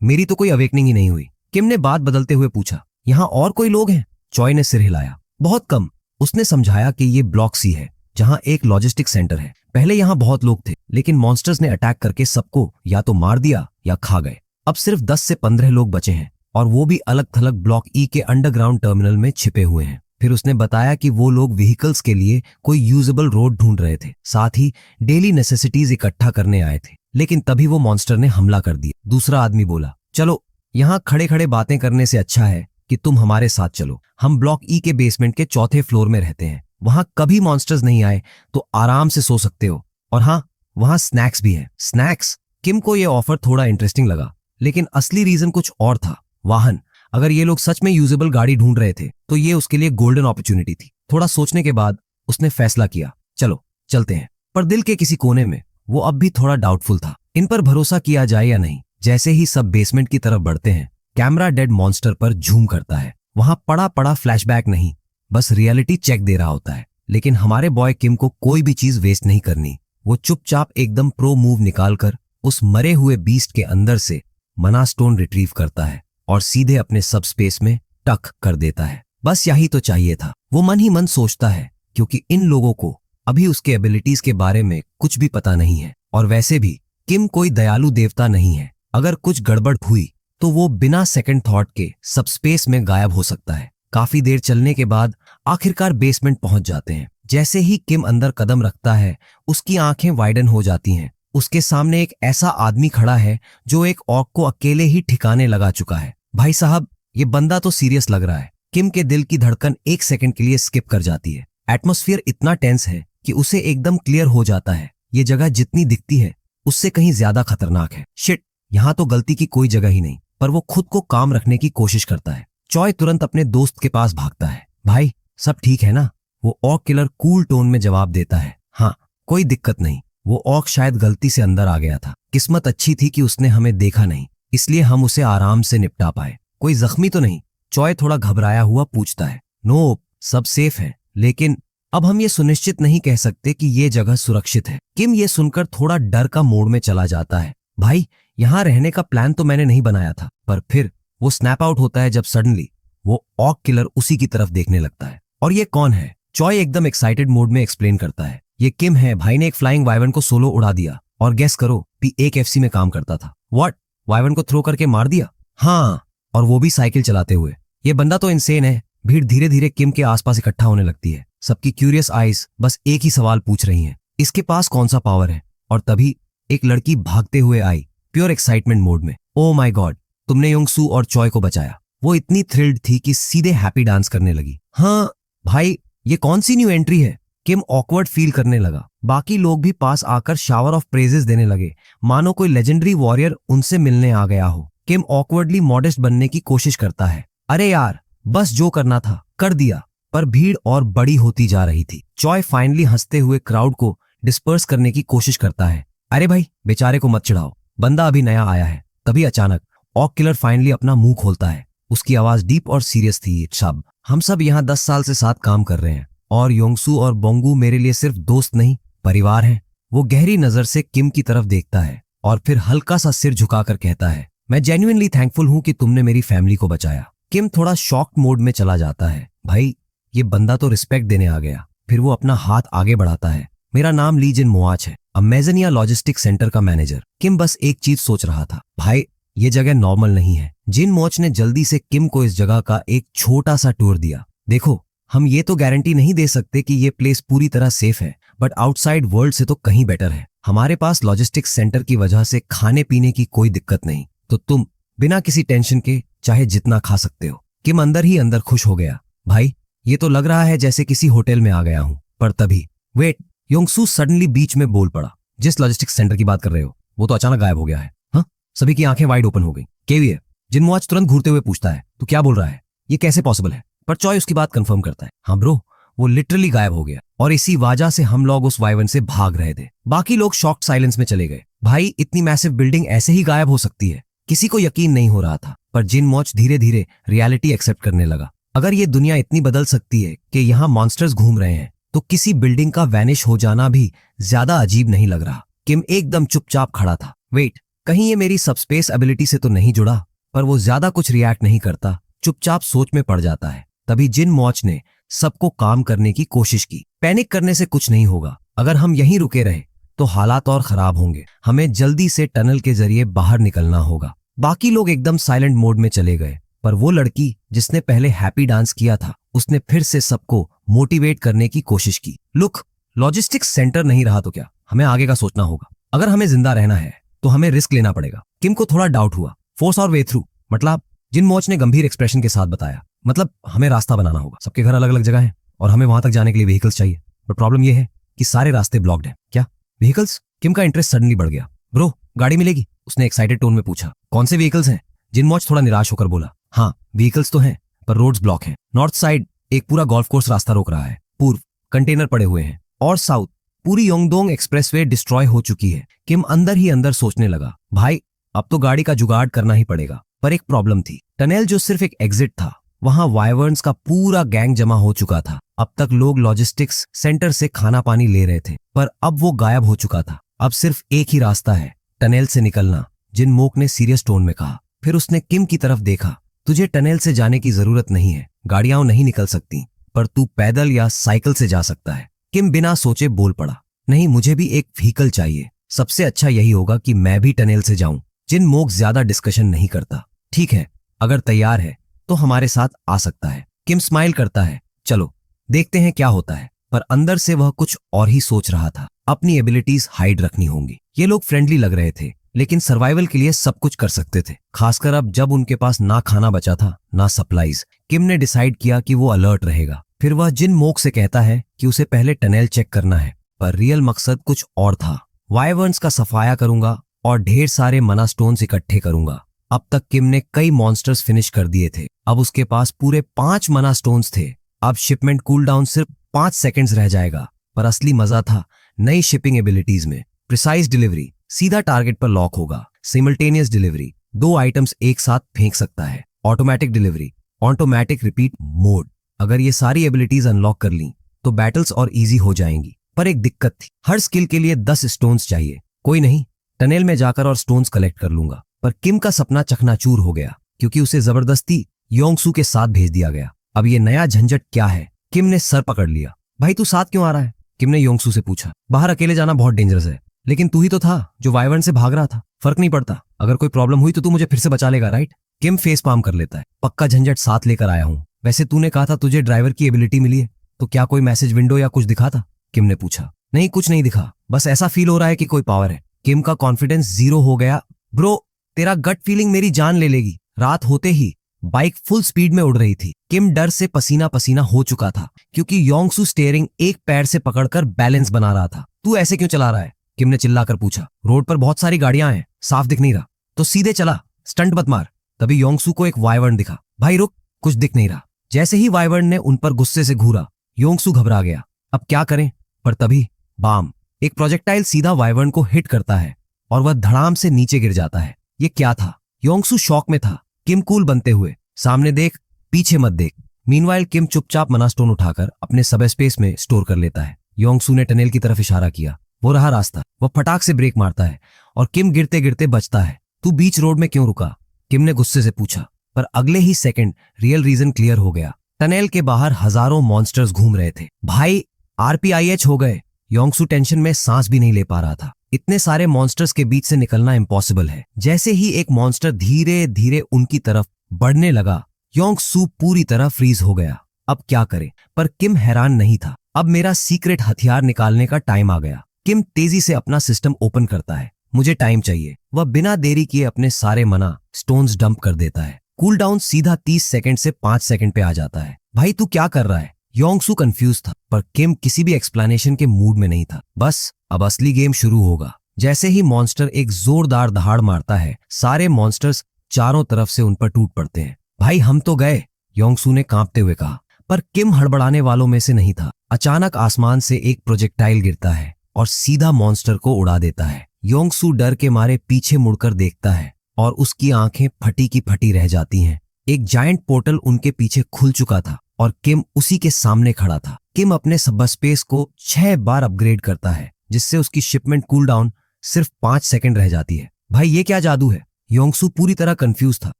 मेरी तो कोई अवेकनिंग ही नहीं हुई। किम ने बात बदलते हुए पूछा, यहाँ और कोई लोग हैं? चॉय ने सिर हिलाया, बहुत कम। उसने समझाया कि ये ब्लॉक सी है, जहाँ एक लॉजिस्टिक सेंटर है। पहले यहाँ बहुत लोग थे, लेकिन मॉन्स्टर्स ने अटैक करके सबको या तो मार दिया या खा गए। अब सिर्फ 10 से 15 लोग बचे हैं, और वो भी अलग थलग ब्लॉक ई के अंडरग्राउंड टर्मिनल में छिपे हुए हैं। फिर उसने बताया कि वो लोग व्हीकल्स के लिए कोई यूजेबल रोड ढूंढ रहे थे, साथ ही डेली नेसेसिटीज इकट्ठा करने आए थे। लेकिन तभी वो मॉन्स्टर ने हमला कर दिया। दूसरा आदमी बोला, चलो यहाँ खड़े खड़े बातें करने से अच्छा है कि तुम हमारे साथ चलो। हम ब्लॉक ई के बेसमेंट के चौथे फ्लोर में रहते हैं, वहां कभी मॉन्स्टर्स नहीं आए, तो आराम से सो सकते हो। और हाँ, वहां स्नैक्स भी है। स्नैक्स? किम को यह ऑफर थोड़ा इंटरेस्टिंग लगा, लेकिन असली रीजन कुछ और था, वाहन। अगर ये लोग सच में यूजेबल गाड़ी ढूंढ रहे थे तो ये उसके लिए गोल्डन अपॉर्चुनिटी थी। थोड़ा सोचने के बाद उसने फैसला किया, चलो चलते हैं। पर दिल के किसी कोने में वो अब भी थोड़ा डाउटफुल था, इन पर भरोसा किया जाए या नहीं। जैसे ही सब बेसमेंट की तरफ बढ़ते हैं, कैमरा डेड मॉन्स्टर पर झूम करता है। वहां पड़ा पड़ा फ्लैशबैक नहीं, बस रियलिटी चेक दे रहा होता है। लेकिन हमारे बॉय किम को कोई भी चीज वेस्ट नहीं करनी। वो चुपचाप एकदम प्रो मूव निकालकर उस मरे हुए बीस्ट के अंदर से मना स्टोन रिट्रीव करता है और सीधे अपने सब स्पेस में टक कर देता है। बस यही तो चाहिए था, वो मन ही मन सोचता है, क्योंकि इन लोगों को अभी उसके एबिलिटीज के बारे में कुछ भी पता नहीं है। और वैसे भी किम कोई दयालु देवता नहीं है। अगर कुछ गड़बड़ हुई तो वो बिना सेकंड थॉट के सब स्पेस में गायब हो सकता है। काफी देर चलने के बाद आखिरकार बेसमेंट पहुंच जाते हैं। जैसे ही किम अंदर कदम रखता है, उसकी आंखें वाइडन हो जाती हैं। उसके सामने एक ऐसा आदमी खड़ा है जो एक ऑर्क को अकेले ही ठिकाने लगा चुका है। भाई साहब, ये बंदा तो सीरियस लग रहा है। किम के दिल की धड़कन एक सेकंड के लिए स्किप कर जाती है। एटमॉस्फेयर इतना टेंस है कि उसे एकदम क्लियर हो जाता है, ये जगह जितनी दिखती है उससे कहीं ज्यादा खतरनाक है। शिट, यहाँ तो गलती की कोई जगह ही नहीं। पर वो खुद को काम रखने की कोशिश करता है। चॉय तुरंत अपने दोस्त के पास भागता है, भाई सब ठीक है ना? वो ऑर्क किलर कूल टोन में जवाब देता है, हाँ कोई दिक्कत नहीं। वो ऑर्क शायद गलती से अंदर आ गया था। किस्मत अच्छी थी कि उसने हमें देखा नहीं, इसलिए हम उसे आराम से निपटा पाए। कोई जख्मी तो नहीं? चॉय थोड़ा घबराया हुआ पूछता है। नो, सब सेफ है, लेकिन अब हम ये सुनिश्चित नहीं कह सकते कि ये जगह सुरक्षित है। किम ये सुनकर थोड़ा डर का मोड में चला जाता है। भाई, यहाँ रहने का प्लान तो मैंने नहीं बनाया था। पर फिर वो स्नैप आउट होता है जब सडनली वो ऑर्क किलर उसी की तरफ देखने लगता है। और ये कौन है? चॉय एकदम एक्साइटेड मोड में एक्सप्लेन करता है, ये किम है। भाई ने एक फ्लाइंग वाइवन को सोलो उड़ा दिया। और गेस करो, पी एक एफसी में काम करता था। व्हाट? वाइवन को थ्रो करके मार दिया? हाँ, और वो भी साइकिल चलाते हुए। ये बंदा तो इंसेन है। भीड़ धीरे धीरे किम के आसपास इकट्ठा होने लगती है। सबकी क्यूरियस आईज बस एक ही सवाल पूछ रही हैं, इसके पास कौन सा पावर है? और तभी एक लड़की भागते हुए आई, प्योर एक्साइटमेंट मोड में। ओ माय गॉड, तुमने योंगसू और चॉय को बचाया। वो इतनी थ्रिल्ड थी कि सीधे हैप्पी डांस करने लगी। हाँ भाई, ये कौन सी न्यू एंट्री है? किम ऑकवर्ड फील करने लगा। बाकी लोग भी पास आकर शावर ऑफ प्रेजेस देने लगे, मानो कोई लेजेंडरी वॉरियर उनसे मिलने आ गया हो। किम ऑकवर्डली मॉडेस्ट बनने की कोशिश करता है। अरे यार, बस जो करना था कर दिया। पर भीड़ और बड़ी होती जा रही थी। चॉय फाइनली हंसते हुए क्राउड को डिस्पर्स करने की कोशिश करता है। अरे भाई, बेचारे को मत चिढ़ाओ, बंदा अभी नया आया है। तभी अचानक ऑक किलर फाइनली अपना मुंह खोलता है। उसकी आवाज डीप और सीरियस थी। सब हम सब यहाँ 10 साल से साथ काम कर रहे हैं और योंगसू और बोंगू मेरे लिए सिर्फ दोस्त नहीं, परिवार हैं। वो गहरी नजर से किम की तरफ देखता है और फिर हल्का सा सिर झुकाकर कहता है, मैं जेन्युइनली थैंकफुल हूं कि तुमने मेरी फैमिली को बचाया। किम थोड़ा शॉक मोड में चला जाता है। भाई, ये बंदा तो रिस्पेक्ट देने आ गया। फिर वो अपना हाथ आगे बढ़ाता है। मेरा नाम ली जिन मोआच है, अमेजनिया लॉजिस्टिक सेंटर का मैनेजर। किम बस एक चीज सोच रहा था, भाई ये जगह नॉर्मल नहीं है। जिन मोच ने जल्दी से किम को इस जगह का एक छोटा सा टूर दिया। देखो, हम ये तो गारंटी नहीं दे सकते कि ये प्लेस पूरी तरह सेफ है, बट आउटसाइड वर्ल्ड से तो कहीं बेटर है। हमारे पास लॉजिस्टिक्स सेंटर की वजह से खाने पीने की कोई दिक्कत नहीं, तो तुम बिना किसी टेंशन के चाहे जितना खा सकते हो। किम अंदर ही अंदर खुश हो गया। भाई, ये तो लग रहा है जैसे किसी होटल में आ गया हूं। पर तभी वेट, योंगसू सडनली बीच में बोल पड़ा। जिस लॉजिस्टिक्स सेंटर की बात कर रहे हो वो तो अचानक गायब हो गया है। हाँ, सभी की आंखें वाइड ओपन हो गई। केवीए, जिनमुआच तुरंत घूरते हुए पूछता है, तू क्या बोल रहा है? ये कैसे पॉसिबल है? पर चॉय उसकी बात कंफर्म करता है। हाँ ब्रो, वो लिटरली गायब हो गया और इसी वजह से हम लोग उस वाइवन से भाग रहे थे। बाकी लोग शॉक्ड साइलेंस में चले गए। भाई, इतनी मैसिव बिल्डिंग ऐसे ही गायब हो सकती है? किसी को यकीन नहीं हो रहा था। पर जिनमुआच धीरे धीरे रियलिटी एक्सेप्ट करने लगा। अगर ये दुनिया इतनी बदल सकती है कि यहाँ मॉन्स्टर्स घूम रहे हैं, तो किसी बिल्डिंग का वैनिश हो जाना भी ज्यादा अजीब नहीं लग रहा। किम एकदम चुपचाप खड़ा था। वेट, कहीं ये मेरी सबस्पेस एबिलिटी से तो नहीं जुड़ा? पर वो ज्यादा कुछ रिएक्ट नहीं करता, चुपचाप सोच में पड़ जाता है। तभी जिन मॉच ने सबको काम करने की कोशिश की। पैनिक करने से कुछ नहीं होगा। अगर हम यहीं रुके रहे तो हालात और खराब होंगे। हमें जल्दी से टनल के जरिए बाहर निकलना होगा। बाकी लोग एकदम साइलेंट मोड में चले गए। पर वो लड़की जिसने पहले हैप्पी डांस किया था, उसने फिर से सबको मोटिवेट करने की कोशिश की। लुक, लॉजिस्टिक्स सेंटर नहीं रहा तो क्या, हमें आगे का सोचना होगा। अगर हमें जिंदा रहना है तो हमें रिस्क लेना पड़ेगा। किम को थोड़ा डाउट हुआ। फोर्स और वे थ्रू मतलब? जिन मोच ने गंभीर एक्सप्रेशन के साथ बताया, मतलब हमें रास्ता बनाना होगा। सबके घर अलग अलग जगह हैं और हमें वहां तक जाने के लिए व्हीकल्स चाहिए। पर प्रॉब्लम यह है कि सारे रास्ते ब्लॉक्ड हैं। क्या व्हीकल्स? किम का इंटरेस्ट सडनली बढ़ गया। ब्रो, गाड़ी मिलेगी? उसने एक्साइटेड टोन में पूछा। कौन से व्हीकल्स हैं? जिन मोच थोड़ा निराश होकर बोला। हाँ, व्हीकल्स तो हैं, पर रोड्स ब्लॉक हैं। नॉर्थ साइड एक पूरा गोल्फ कोर्स रास्ता रोक रहा है, पूर्व कंटेनर पड़े हुए हैं, और साउथ पूरी योंगडोंग एक्सप्रेसवे डिस्ट्रॉय हो चुकी है। किम अंदर ही अंदर सोचने लगा, भाई अब तो गाड़ी का जुगाड़ करना ही पड़ेगा। पर एक प्रॉब्लम थी। टनल जो सिर्फ एक एग्जिट था, वहां वाइवर्न्स का पूरा गैंग जमा हो चुका था। अब तक लोग लॉजिस्टिक्स सेंटर से खाना पानी ले रहे थे, पर अब वो गायब हो चुका था। अब सिर्फ एक ही रास्ता है, टनल से निकलना, जिन मोक ने सीरियस टोन में कहा। फिर उसने किम की तरफ देखा। तुझे टनल से जाने की जरूरत नहीं है, गाड़ियां नहीं निकल सकती, पर तू पैदल या साइकिल से जा सकता है। किम बिना सोचे बोल पड़ा, नहीं, मुझे भी एक व्हीकल चाहिए। सबसे अच्छा यही होगा कि मैं भी टनल से जाऊं। जिन मोक ज्यादा डिस्कशन नहीं करता। ठीक है, अगर तैयार है तो हमारे साथ आ सकता है। किम स्माइल करता है, चलो देखते हैं क्या होता है। पर अंदर से वह कुछ और ही सोच रहा था। अपनी एबिलिटीज हाइड रखनी होंगी। ये लोग फ्रेंडली लग रहे थे, लेकिन सर्वाइवल के लिए सब कुछ कर सकते थे, खासकर अब जब उनके पास ना खाना बचा था ना सप्लाईज। किम ने डिसाइड किया कि वो अलर्ट रहेगा। फिर वह जिन मोक से कहता है कि उसे पहले टनल चेक करना है, पर रियल मकसद कुछ और था। वाइवर्न्स का सफाया करूंगा और ढेर सारे मना स्टोन्स इकट्ठे करूंगा। अब तक किम ने कई मॉन्स्टर्स फिनिश कर दिए थे। अब उसके पास पूरे 5 मना स्टोन्स थे। अब शिपमेंट कूल डाउन सिर्फ 5 सेकंड्स रह जाएगा। पर असली मजा था नई शिपिंग एबिलिटीज में। प्रिसाइज डिलीवरी, सीधा टारगेट पर लॉक होगा। सिमल्टेनियस डिलीवरी, 2 आइटम्स एक साथ फेंक सकता है। Automatic delivery, automatic repeat mode. अगर ये सारी एबिलिटीज अनलॉक कर ली तो बैटल्स और इजी हो जाएंगी। पर एक दिक्कत थी, हर स्किल के लिए 10 स्टोन्स चाहिए। कोई नहीं, टनल में जाकर और स्टोन्स कलेक्ट कर लूंगा। पर किम का सपना चकनाचूर हो गया, क्योंकि उसे जबरदस्ती योंगसू के साथ भेज दिया गया। अब ये नया झंझट क्या है? किम ने सर पकड़ लिया। भाई तू साथ क्यों आ रहा है? किम ने योंगसू से पूछा। बाहर अकेले जाना बहुत डेंजरस है, लेकिन तू ही तो था जो वाइवर्न से भाग रहा था। फर्क नहीं पड़ता, अगर कोई प्रॉब्लम हुई तो तू मुझे फिर से बचा लेगा, राइट? किम फेस पाम कर लेता है। पक्का झंझट साथ लेकर आया हूँ। वैसे तूने कहा था तुझे ड्राइवर की एबिलिटी मिली है, तो क्या कोई मैसेज विंडो या कुछ दिखा था? किम ने पूछा। नहीं, कुछ नहीं दिखा, बस ऐसा फील हो रहा है कि कोई पावर है। किम का कॉन्फिडेंस जीरो हो गया। ब्रो, तेरा गट फीलिंग मेरी जान ले लेगी। रात होते ही बाइक फुल स्पीड में उड़ रही थी। किम डर से पसीना पसीना हो चुका था क्योंकि योंगसू स्टीयरिंग एक पैर से पकड़कर बैलेंस बना रहा था। तू ऐसे क्यों चला रहा है? किम ने चिल्लाकर पूछा। रोड पर बहुत सारी गाड़ियां हैं, साफ दिख नहीं रहा। तो सीधे चला, स्टंट मत मार। तभी योंगसू को एक वाइवर्न दिखा। भाई रुक, कुछ दिख नहीं रहा। जैसे ही वाइवर्न ने उन पर गुस्से से घूरा, योंगसू घबरा गया। अब क्या करें? पर तभी बाम, एक प्रोजेक्टाइल सीधा वाइवर्न को हिट करता है और वह धड़ाम से नीचे गिर जाता है। ये क्या था? योंगसू शॉक में था। किम कूल बनते हुए, सामने देख, पीछे मत देख। मीनवाइल किम चुपचाप मना स्टोन उठाकर अपने सब स्पेस में स्टोर कर लेता है। योंगसू ने टनल की तरफ इशारा किया। वो रहा रास्ता। वो फटाक से ब्रेक मारता है और किम गिरते गिरते बचता है। तू बीच रोड में क्यों रुका? किम ने गुस्से से पूछा। पर अगले ही सेकंड रियल रीजन क्लियर हो गया। टनल के बाहर हजारों मॉन्स्टर्स घूम रहे थे। भाई, आरपीआईएच हो गए। योंगसू टेंशन में सांस भी नहीं ले पा रहा था। इतने सारे मॉन्स्टर्स के बीच से निकलना इम्पॉसिबल है। जैसे ही एक मॉन्स्टर धीरे धीरे उनकी तरफ बढ़ने लगा, योंगसू पूरी तरह फ्रीज हो गया। अब क्या करे? पर किम हैरान नहीं था। अब मेरा सीक्रेट हथियार निकालने का टाइम आ गया। किम तेजी से अपना सिस्टम ओपन करता है। मुझे टाइम चाहिए। वह बिना देरी किए अपने सारे मना स्टोन्स डंप कर देता है। कूल डाउन सीधा 30 सेकंड से 5 सेकंड पे आ जाता है। भाई तू क्या कर रहा है? योंगसू कंफ्यूज था, पर किम किसी भी एक्सप्लेनेशन के मूड में नहीं था। बस अब असली गेम शुरू होगा। जैसे ही मॉन्स्टर एक जोरदार दहाड़ मारता है, सारे मॉन्स्टर्स चारों तरफ से उन पर टूट पड़ते हैं। भाई हम तो गए, योंगसू ने कांपते हुए कहा। पर किम हड़बड़ाने वालों में से नहीं था। अचानक आसमान से एक प्रोजेक्टाइल गिरता है और सीधा मॉन्स्टर को उड़ा देता है। योंगसू डर के मारे पीछे मुड़कर देखता है और उसकी आंखें फटी की फटी रह जाती हैं। एक जायंट पोर्टल उनके पीछे खुल चुका था और किम उसी के सामने खड़ा था। किम अपने सबस्पेस को 6 बार अपग्रेड करता है, जिससे उसकी शिपमेंट कूल डाउन सिर्फ 5 सेकंड रह जाती है। भाई ये क्या जादू है? योंगसू पूरी तरह कंफ्यूज था,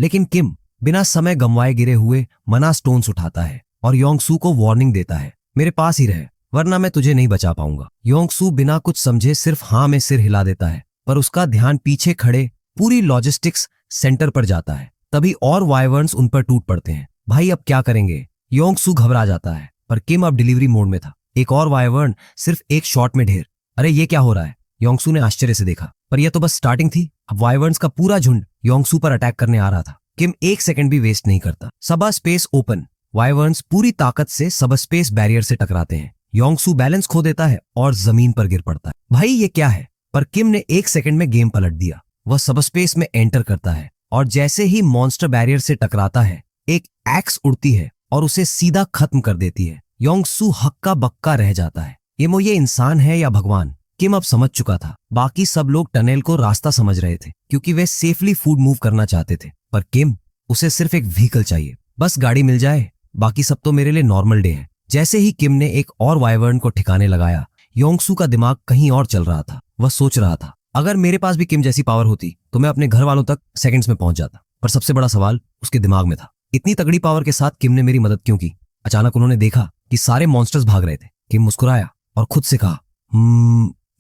लेकिन किम बिना समय गंवाए गिरे हुए मना स्टोन्स उठाता है और योंगसू को वार्निंग देता है, मेरे पास ही रहे, वरना मैं तुझे नहीं बचा पाऊंगा। योंगसू बिना कुछ समझे सिर्फ हाँ में सिर हिला देता है, पर उसका ध्यान पीछे खड़े पूरी लॉजिस्टिक्स सेंटर पर जाता है। तभी और वाइवर्न्स उन पर टूट पड़ते हैं। भाई अब क्या करेंगे? योंगसू घबरा जाता है, पर किम अब डिलीवरी मोड में था। एक और वाइवर्न सिर्फ एक शॉट में ढेर। अरे ये क्या हो रहा है? योंगसू ने आश्चर्य से देखा। पर यह तो बस स्टार्टिंग थी। अब वाइवर्न्स का पूरा झुंड योंगसू पर अटैक करने आ रहा था। किम एक सेकंड भी वेस्ट नहीं करता। सब स्पेस ओपन। वाइवर्न्स पूरी ताकत से सब स्पेस बैरियर से टकराते हैं। योंगसू बैलेंस खो देता है और जमीन पर गिर पड़ता है। भाई ये क्या है? पर किम ने एक सेकंड में गेम पलट दिया। वह सब स्पेस में एंटर करता है और जैसे ही मॉन्स्टर बैरियर से टकराता है, एक एक्स उड़ती है और उसे सीधा खत्म कर देती है। योंगसू हक्का बक्का रह जाता है। ये इंसान है या भगवान? किम अब समझ चुका था। बाकी सब लोग टनल को रास्ता समझ रहे थे क्योंकि वे सेफली फूड मूव करना चाहते थे, पर किम, उसे सिर्फ एक व्हीकल चाहिए, बस गाड़ी मिल जाए, बाकी सब तो मेरे लिए नॉर्मल डे है। जैसे ही किम ने एक और वाइवर्न को ठिकाने लगाया, योंगसू का दिमाग कहीं और चल रहा था। वह सोच रहा था, अगर मेरे पास भी किम जैसी पावर होती तो मैं अपने घर वालों तक सेकंड्स में पहुंच जाता। पर सबसे बड़ा सवाल उसके दिमाग में था, इतनी तगड़ी पावर के साथ किम ने मेरी मदद क्यों की? अचानक उन्होंने देखा कि सारे मॉन्स्टर्स भाग रहे थे। किम मुस्कुराया और खुद से कहा,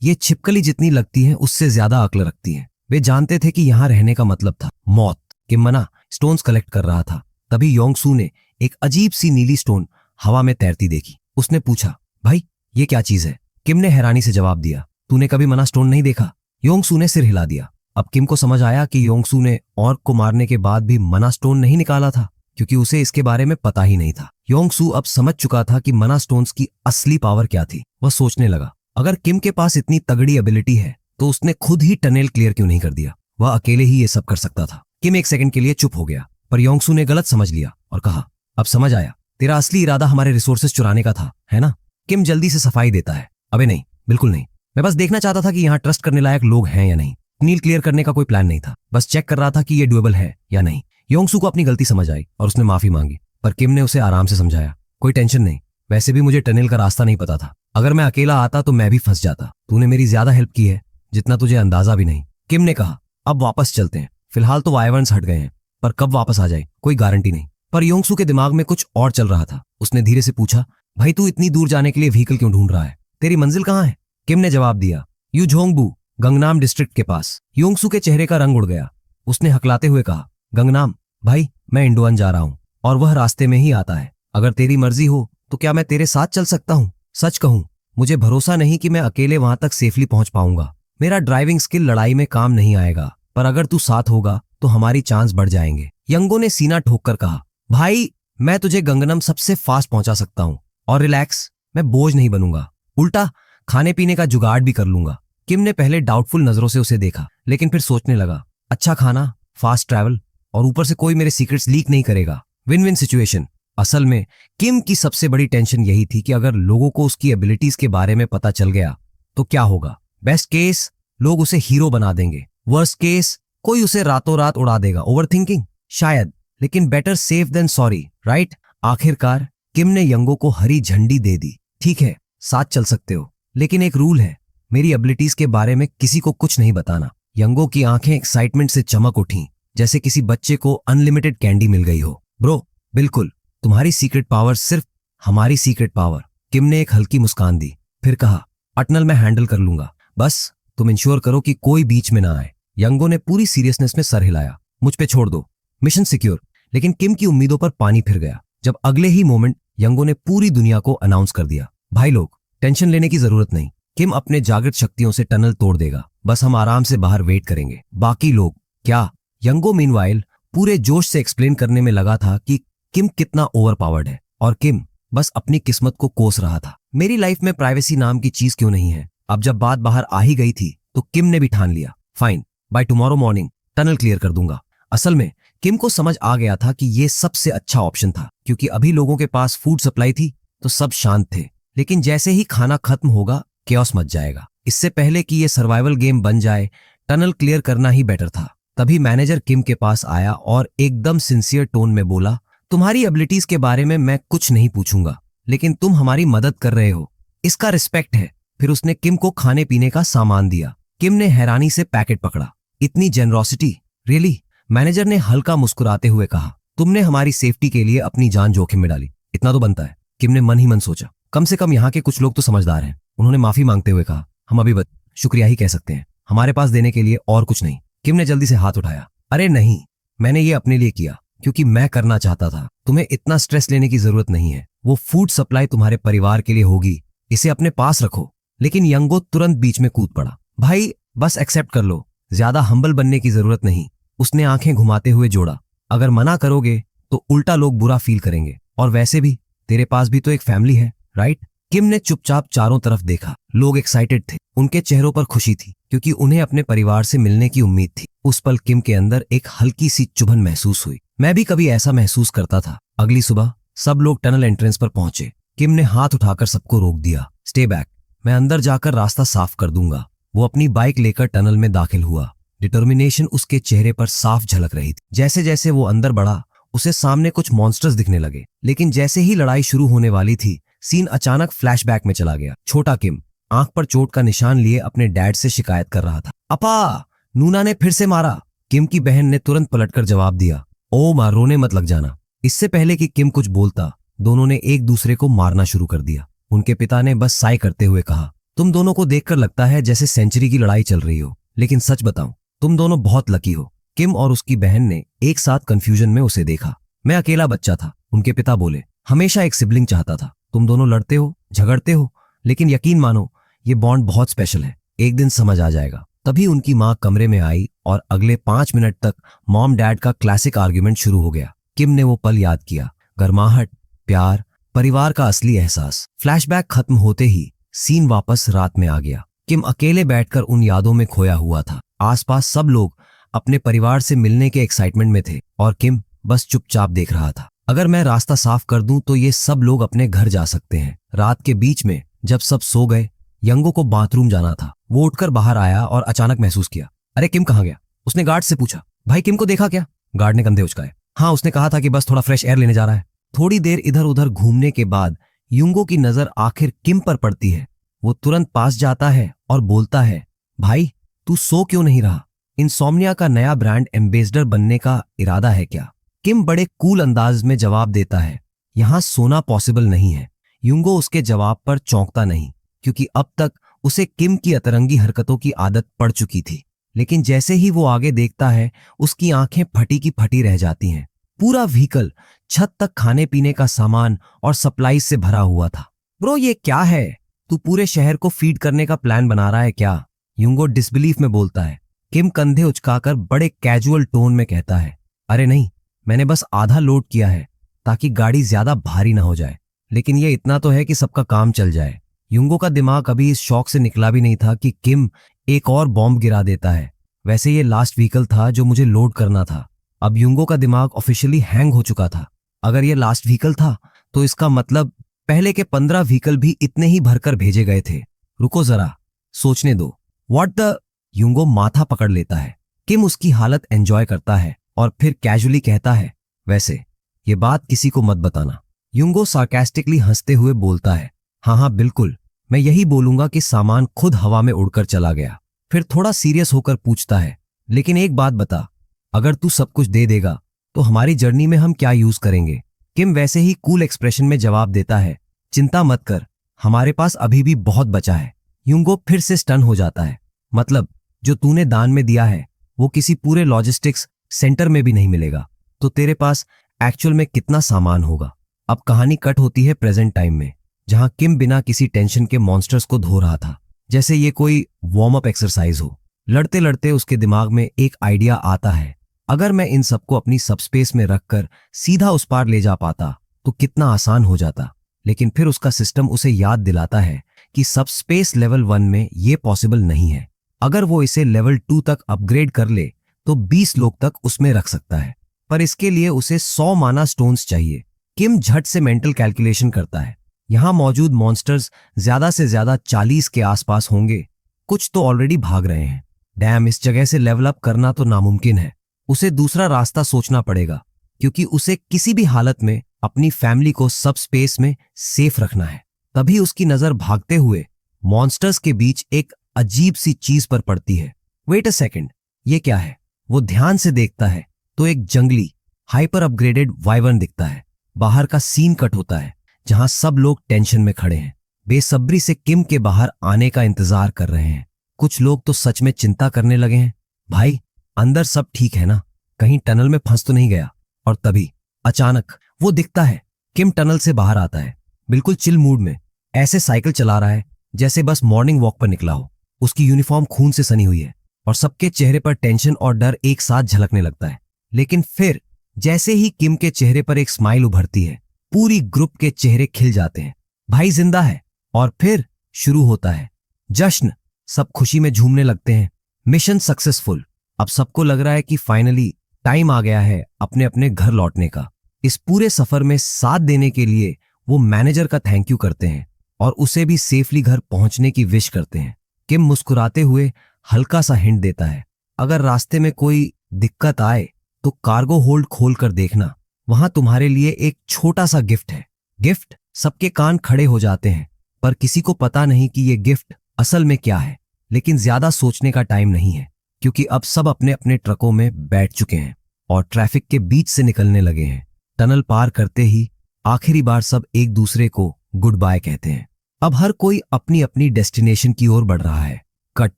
ये छिपकली जितनी लगती है उससे ज्यादा अक्ल रखती है। वे जानते थे कि यहाँ रहने का मतलब था मौत। किम मना स्टोन्स कलेक्ट कर रहा था। तभी योंगसू ने एक अजीब सी नीली स्टोन हवा में तैरती देखी। उसने पूछा, भाई ये क्या चीज है? किम ने हैरानी से जवाब दिया, तूने कभी मना स्टोन नहीं देखा? योंगसू ने सिर हिला दिया। अब किम को समझ आया कि योंगसू ने ऑर्क को मारने के बाद भी मना स्टोन नहीं निकाला था, क्योंकि उसे इसके बारे में पता ही नहीं था। योंगसू अब समझ चुका था कि मना स्टोन्स की असली पावर क्या थी। वह सोचने लगा, अगर किम के पास इतनी तगड़ी एबिलिटी है तो उसने खुद ही टनल क्लियर क्यों नहीं कर दिया? वह अकेले ही ये सब कर सकता था। किम एक सेकंड के लिए चुप हो गया, पर योंगसू ने गलत समझ लिया और कहा, अब समझ आया, तेरा असली इरादा हमारे रिसोर्सेज चुराने का था, है ना? किम जल्दी से सफाई देता है, अबे नहीं, बिल्कुल नहीं, मैं बस देखना चाहता था कि यहाँ ट्रस्ट करने लायक लोग हैं या नहीं। टनल क्लियर करने का कोई प्लान नहीं था, बस चेक कर रहा था कि ये डुएबल है या नहीं। योंगसू को अपनी गलती समझ आई और उसने माफी मांगी, पर किम ने उसे आराम से समझाया, कोई टेंशन नहीं, वैसे भी मुझे टनल का रास्ता नहीं पता था, अगर मैं अकेला आता तो मैं भी फंस जाता। तूने मेरी ज्यादा हेल्प की है, जितना तुझे अंदाजा भी नहीं। किम ने कहा, अब वापस चलते हैं, फिलहाल तो वाइवर्न्स हट गए हैं, पर कब वापस आ जाए कोई गारंटी नहीं। पर योंगसू के दिमाग में कुछ और चल रहा था। उसने धीरे से पूछा, भाई तू इतनी दूर जाने के लिए व्हीकल क्यों ढूंढ रहा है? तेरी मंजिल कहाँ है? किम ने जवाब दिया, यूझोंगबू, गंगनाम डिस्ट्रिक्ट के पास। योंगसू के चेहरे का रंग उड़ गया। उसने हकलाते हुए कहा, गंगनाम भाई, मैं इंडोअन जा रहा हूं और वह रास्ते में ही आता है। अगर तेरी मर्जी हो तो क्या मैं तेरे साथ चल सकता हूं? सच कहूं, मुझे भरोसा नहीं कि मैं अकेले वहां तक सेफली पहुंच पाऊंगा। मेरा ड्राइविंग स्किल लड़ाई में काम नहीं आएगा, पर अगर तू साथ होगा तो हमारी चांस बढ़ जाएंगे। यंगो ने सीना ठोककर कहा, भाई मैं तुझे गंगनम सबसे फास्ट पहुंचा सकता हूं, और रिलैक्स, मैं बोझ नहीं बनूंगा, उल्टा खाने पीने का जुगाड़ भी कर लूंगा। किम ने पहले डाउटफुल नजरों से उसे देखा, लेकिन फिर सोचने लगा, अच्छा खाना, फास्ट ट्रैवल और ऊपर से कोई मेरे सीक्रेट्स लीक नहीं करेगा। Win win situation. असल में किम की सबसे बड़ी टेंशन यही थी कि अगर लोगों को उसकी एबिलिटीज के बारे में पता चल गया तो क्या होगा। बेस्ट केस, लोग उसे हीरो बना देंगे। वर्स्ट केस, कोई उसे रातों रात उड़ा देगा। ओवर थिंकिंग शायद, लेकिन better safe than sorry, right? आखिरकार किम ने यंगो को हरी झंडी दे दी। ठीक है, साथ चल सकते हो, लेकिन एक रूल है, मेरी एबिलिटीज के बारे में किसी को कुछ नहीं बताना। यंगो की आंखें एक्साइटमेंट से चमक उठी, जैसे किसी बच्चे को अनलिमिटेड कैंडी मिल गई हो। ब्रो, बिल्कुल, तुम्हारी सीक्रेट पावर सिर्फ हमारी सीक्रेट पावर। किम ने एक हल्की मुस्कान दी, फिर कहा, अटनल मैं हैंडल कर लूंगा, बस तुम इंश्योर करो कि कोई बीच में ना आए। यंगो ने पूरी सीरियसनेस में सर हिलाया, मुझ पे छोड़ दो, मिशन सिक्योर। लेकिन किम की उम्मीदों पर पानी फिर गया जब अगले ही मोमेंट यंगो ने पूरी दुनिया को अनाउंस कर दिया, भाई लोग, टेंशन लेने की जरूरत नहीं, किम अपने जागृत शक्तियों से टनल तोड़ देगा, बस हम आराम से बाहर वेट करेंगे। बाकी लोग क्या? यंगो मीनवाइल पूरे जोश से एक्सप्लेन करने में लगा था कि किम कितना ओवरपावर्ड है, और किम बस अपनी किस्मत को कोस रहा था। मेरी लाइफ में प्राइवेसी नाम की चीज क्यों नहीं है? अब जब बात बाहर आ ही गई थी तो किम ने भी ठान लिया, fine, by tomorrow morning tunnel clear कर दूंगा। असल में किम को समझ आ गया था कि यह सबसे अच्छा ऑप्शन था, क्योंकि अभी लोगों के पास फूड सप्लाई थी तो सब शांत थे, लेकिन जैसे ही खाना खत्म होगा केओस मच जाएगा। इससे पहले कि यह सर्वाइवल गेम बन जाए, टनल क्लियर करना ही बेटर था। तभी मैनेजर किम के पास आया और एकदम सिंसियर टोन में बोला, तुम्हारी एबिलिटीज के बारे में मैं कुछ नहीं पूछूंगा, लेकिन तुम हमारी मदद कर रहे हो, इसका रिस्पेक्ट है। फिर उसने किम को खाने पीने का सामान दिया। किम ने हैरानी से पैकेट पकड़ा, इतनी जेनरोसिटी, रियली? मैनेजर ने हल्का मुस्कुराते हुए कहा, तुमने हमारी सेफ्टी के लिए अपनी जान जोखिम में डाली, इतना तो बनता है। किम ने मन ही मन सोचा, कम से कम यहाँ के कुछ लोग तो समझदार हैं। उन्होंने माफी मांगते हुए कहा, हम अभी बस शुक्रिया ही कह सकते हैं, हमारे पास देने के लिए और कुछ नहीं। किम ने जल्दी से हाथ उठाया, अरे नहीं, मैंने ये अपने लिए किया क्योंकि मैं करना चाहता था, तुम्हें इतना स्ट्रेस लेने की जरूरत नहीं है, वो फूड सप्लाई तुम्हारे परिवार के लिए होगी, इसे अपने पास रखो। लेकिन यंगो तुरंत बीच में कूद पड़ा, भाई बस एक्सेप्ट कर लो, ज्यादा हम्बल बनने की जरूरत नहीं। उसने आंखें घुमाते हुए जोड़ा, अगर मना करोगे तो उल्टा लोग बुरा फील करेंगे, और वैसे भी तेरे पास भी तो एक फैमिली है, राइट? किम ने चुपचाप चारों तरफ देखा। लोग एक्साइटेड थे, उनके चेहरों पर खुशी थी, क्योंकि उन्हें अपने परिवार से मिलने की उम्मीद थी। उस पल किम के अंदर एक हल्की सी चुभन महसूस हुई, मैं भी कभी ऐसा महसूस करता था। अगली सुबह सब लोग टनल एंट्रेंस पर पहुंचे। किम ने हाथ उठाकर सबको रोक दिया, स्टे बैक, मैं अंदर जाकर रास्ता साफ कर दूंगा। वो अपनी बाइक लेकर टनल में दाखिल हुआ, डिटर्मिनेशन उसके चेहरे पर साफ झलक रही थी। जैसे जैसे वो अंदर बढ़ा, उसे सामने कुछ मॉन्स्टर्स दिखने लगे, लेकिन जैसे ही लड़ाई शुरू होने वाली थी, सीन अचानक फ्लैशबैक में चला गया। छोटा किम आंख पर चोट का निशान लिए अपने डैड से शिकायत कर रहा था, अपा, नूना ने फिर से मारा। किम की बहन ने तुरंत पलटकर जवाब दिया, ओ मां, रोने मत लग जाना। इससे पहले कि किम कुछ बोलता, दोनों ने एक दूसरे को मारना शुरू कर दिया। उनके पिता ने बस साई करते हुए कहा, तुम दोनों को देखकर लगता है जैसे सेंचुरी की लड़ाई चल रही हो, लेकिन सच बताऊं, तुम दोनों बहुत लकी हो। किम और उसकी बहन ने एक साथ कंफ्यूजन में उसे देखा। मैं अकेला बच्चा था, उनके पिता बोले, हमेशा एक सिबलिंग चाहता था। तुम दोनों लड़ते हो, झगड़ते हो, लेकिन यकीन मानो ये बॉन्ड बहुत स्पेशल है, एक दिन समझ आ जाएगा। तभी उनकी माँ कमरे में आई और अगले 5 मिनट तक मॉम डैड का क्लासिक आर्ग्यूमेंट शुरू हो गया। किम ने वो पल याद किया, गर्माहट, प्यार, परिवार का असली एहसास। फ्लैशबैक खत्म होते ही सीन वापस रात में आ गया। किम अकेले बैठकर उन यादों में खोया हुआ था। आसपास सब लोग अपने परिवार से मिलने के एक्साइटमेंट में थे और किम बस चुपचाप देख रहा था। अगर मैं रास्ता साफ कर दूं तो ये सब लोग अपने घर जा सकते हैं। रात के बीच में जब सब सो गए, यंगो को बाथरूम जाना था। वो उठकर बाहर आया और अचानक महसूस किया, अरे किम कहाँ गया? उसने गार्ड से पूछा, भाई किम को देखा क्या? गार्ड ने कंधे उचकाए, हाँ, उसने कहा था कि बस थोड़ा फ्रेश एयर लेने जा रहा है। थोड़ी देर इधर उधर घूमने के बाद युंगो की नजर आखिर किम पर पड़ती है। वो तुरंत पास जाता है और बोलता है, भाई तू सो क्यों नहीं रहा? इंसोम्निया का नया ब्रांड एम्बेसडर बनने का इरादा है क्या? किम बड़े कूल अंदाज में जवाब देता है, यहां सोना पॉसिबल नहीं है। युंगो उसके जवाब पर चौंकता नहीं, क्योंकि अब तक उसे किम की अतरंगी हरकतों की आदत पड़ चुकी थी, लेकिन जैसे ही वो आगे देखता है उसकी आंखें फटी की फटी रह जाती हैं। पूरा व्हीकल छत तक खाने पीने का सामान और सप्लाईज से भरा हुआ था। ब्रो ये क्या है? तू पूरे शहर को फीड करने का प्लान बना रहा है क्या? यूंगो डिसबिलीफ में बोलता है। किम कंधे उचकाकर बड़े कैजुअल टोन में कहता है, अरे नहीं, मैंने बस आधा लोड किया है ताकि गाड़ी ज्यादा भारी ना हो जाए, लेकिन ये इतना तो है कि सबका काम चल जाए। यूंगो का दिमाग अभी इस शौक से निकला भी नहीं था कि किम एक और बॉम्ब गिरा देता है। वैसे ये लास्ट व्हीकल था जो मुझे लोड करना था। अब यूंगो का दिमाग ऑफिशियली हैंग हो चुका था। अगर ये लास्ट व्हीकल था तो इसका मतलब पहले के 15 व्हीकल भी इतने ही भरकर भेजे गए थे। रुको जरा, सोचने दो। What the? यूंगो माथा पकड़ लेता है। किम उसकी हालत एंजॉय करता है और फिर कैजुअली कहता है, वैसे ये बात किसी को मत बताना। यूंगो सार्कास्टिकली हंसते हुए बोलता है, हाँ हाँ बिल्कुल, मैं यही बोलूंगा कि सामान खुद हवा में उड़कर चला गया। फिर थोड़ा सीरियस होकर पूछता है, लेकिन एक बात बता, अगर तू सब कुछ दे देगा तो हमारी जर्नी में हम क्या यूज करेंगे? किम वैसे ही कूल एक्सप्रेशन में जवाब देता है, चिंता मत कर, हमारे पास अभी भी बहुत बचा है। यूंगो फिर से स्टन हो जाता है। मतलब जो तूने दान में दिया है वो किसी पूरे लॉजिस्टिक्स सेंटर में भी नहीं मिलेगा, तो तेरे पास एक्चुअल में कितना सामान होगा? अब कहानी कट होती है प्रेजेंट टाइम में, जहां किम बिना किसी टेंशन के मॉन्स्टर्स को धो रहा था, जैसे ये कोई वार्म अप एक्सरसाइज हो। लड़ते लड़ते उसके दिमाग में एक आइडिया आता है, अगर मैं इन सबको अपनी सबस्पेस में रखकर सीधा उस पार ले जा पाता तो कितना आसान हो जाता। लेकिन फिर उसका सिस्टम उसे याद दिलाता है कि सबस्पेस लेवल 1 में ये पॉसिबल नहीं है। अगर वो इसे लेवल 2 तक अपग्रेड कर ले तो 20 लोग तक उसमें रख सकता है, पर इसके लिए उसे 100 माना स्टोन्स चाहिए। किम झट से मेंटल कैलकुलेशन करता है। यहां मौजूद मॉन्स्टर्स ज्यादा से ज्यादा 40 के आसपास होंगे। कुछ तो ऑलरेडी भाग रहे हैं। डैम, इस जगह से लेवल अप करना तो नामुमकिन है। उसे दूसरा रास्ता सोचना पड़ेगा, क्योंकि उसे किसी भी हालत में अपनी फैमिली को सब स्पेस में सेफ रखना है। तभी उसकी नजर भागते हुए मॉन्स्टर्स के बीच एक अजीब सी चीज पर पड़ती है। वेट अ सेकंड, ये क्या है? वो ध्यान से देखता है तो एक जंगली हाइपर अपग्रेडेड वाइवर्न दिखता है। बाहर का सीन कट होता है, जहां सब लोग टेंशन में खड़े हैं, बेसब्री से किम के बाहर आने का इंतजार कर रहे हैं। कुछ लोग तो सच में चिंता करने लगे हैं, भाई अंदर सब ठीक है ना? कहीं टनल में फंस तो नहीं गया? और तभी अचानक वो दिखता है। किम टनल से बाहर आता है, बिल्कुल चिल मूड में, ऐसे साइकिल चला रहा है जैसे बस मॉर्निंग वॉक पर निकला हो। उसकी यूनिफॉर्म खून से सनी हुई है और सबके चेहरे पर टेंशन और डर एक साथ झलकने लगता है। लेकिन फिर जैसे ही किम के चेहरे पर एक स्माइल उभरती है, पूरी ग्रुप के चेहरे खिल जाते हैं। भाई जिंदा है। और फिर शुरू होता है जश्न। सब खुशी में झूमने लगते हैं। Mission successful. अब सबको लग रहा है कि फाइनली टाइम आ गया है अपने अपने घर लौटने का। इस पूरे सफर में साथ देने के लिए वो मैनेजर का थैंक यू करते हैं और उसे भी सेफली घर पहुंचने की विश करते हैं। किम मुस्कुराते हुए हल्का सा हिंट देता है, अगर रास्ते में कोई दिक्कत आए तो कार्गो होल्ड खोल कर देखना, वहां तुम्हारे लिए एक छोटा सा गिफ्ट है। गिफ्ट? सबके कान खड़े हो जाते हैं, पर किसी को पता नहीं कि ये गिफ्ट असल में क्या है। लेकिन ज्यादा सोचने का टाइम नहीं है, क्योंकि अब सब अपने अपने ट्रकों में बैठ चुके हैं और ट्रैफिक के बीच से निकलने लगे हैं। टनल पार करते ही आखिरी बार सब एक दूसरे को गुड बाय कहते हैं। अब हर कोई अपनी अपनी डेस्टिनेशन की ओर बढ़ रहा है। कट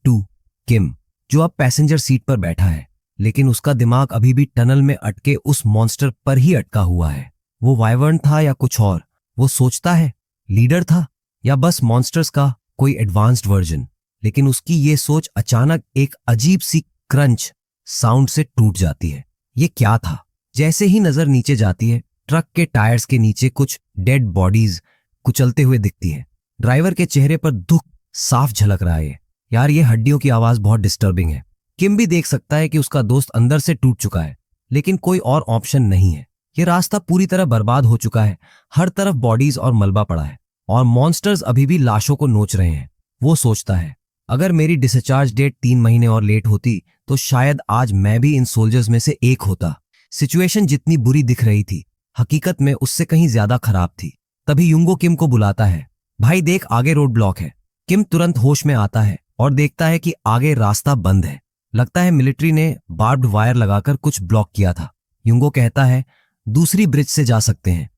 टू किम, जो अब पैसेंजर सीट पर बैठा है, लेकिन उसका दिमाग अभी भी टनल में अटके उस मॉन्स्टर पर ही अटका हुआ है। वो वाइवर्न था या कुछ और? वो सोचता है लीडर था या बस मॉन्स्टर्स का कोई एडवांस्ड वर्जन। लेकिन उसकी ये सोच अचानक एक अजीब सी क्रंच साउंड से टूट जाती है। ये क्या था? जैसे ही नजर नीचे जाती है, ट्रक के टायर्स के नीचे कुछ डेड बॉडीज कुचलते हुए दिखती है। ड्राइवर के चेहरे पर दुख साफ झलक रहा है। यार, ये हड्डियों की आवाज बहुत डिस्टर्बिंग है। किम भी देख सकता है कि उसका दोस्त अंदर से टूट चुका है, लेकिन कोई और ऑप्शन नहीं है। ये रास्ता पूरी तरह बर्बाद हो चुका है। हर तरफ बॉडीज और मलबा पड़ा है और मॉन्स्टर्स अभी भी लाशों को नोच रहे हैं। वो सोचता है, अगर मेरी डिस्चार्ज डेट 3 महीने और लेट होती तो शायद आज मैं भी इन सोल्जर्स में से एक होता। सिचुएशन जितनी बुरी दिख रही थी, हकीकत में उससे कहीं ज्यादा खराब थी। तभी यूंगो किम को बुलाता है, भाई देख आगे रोड ब्लॉक है। किम तुरंत होश में आता है और देखता है कि आगे रास्ता बंद है। लगता है मिलिट्री ने बार्ब्ड वायर लगाकर कुछ ब्लॉक किया था। यूंगो कहता है दूसरी ब्रिज से जा सकते हैं,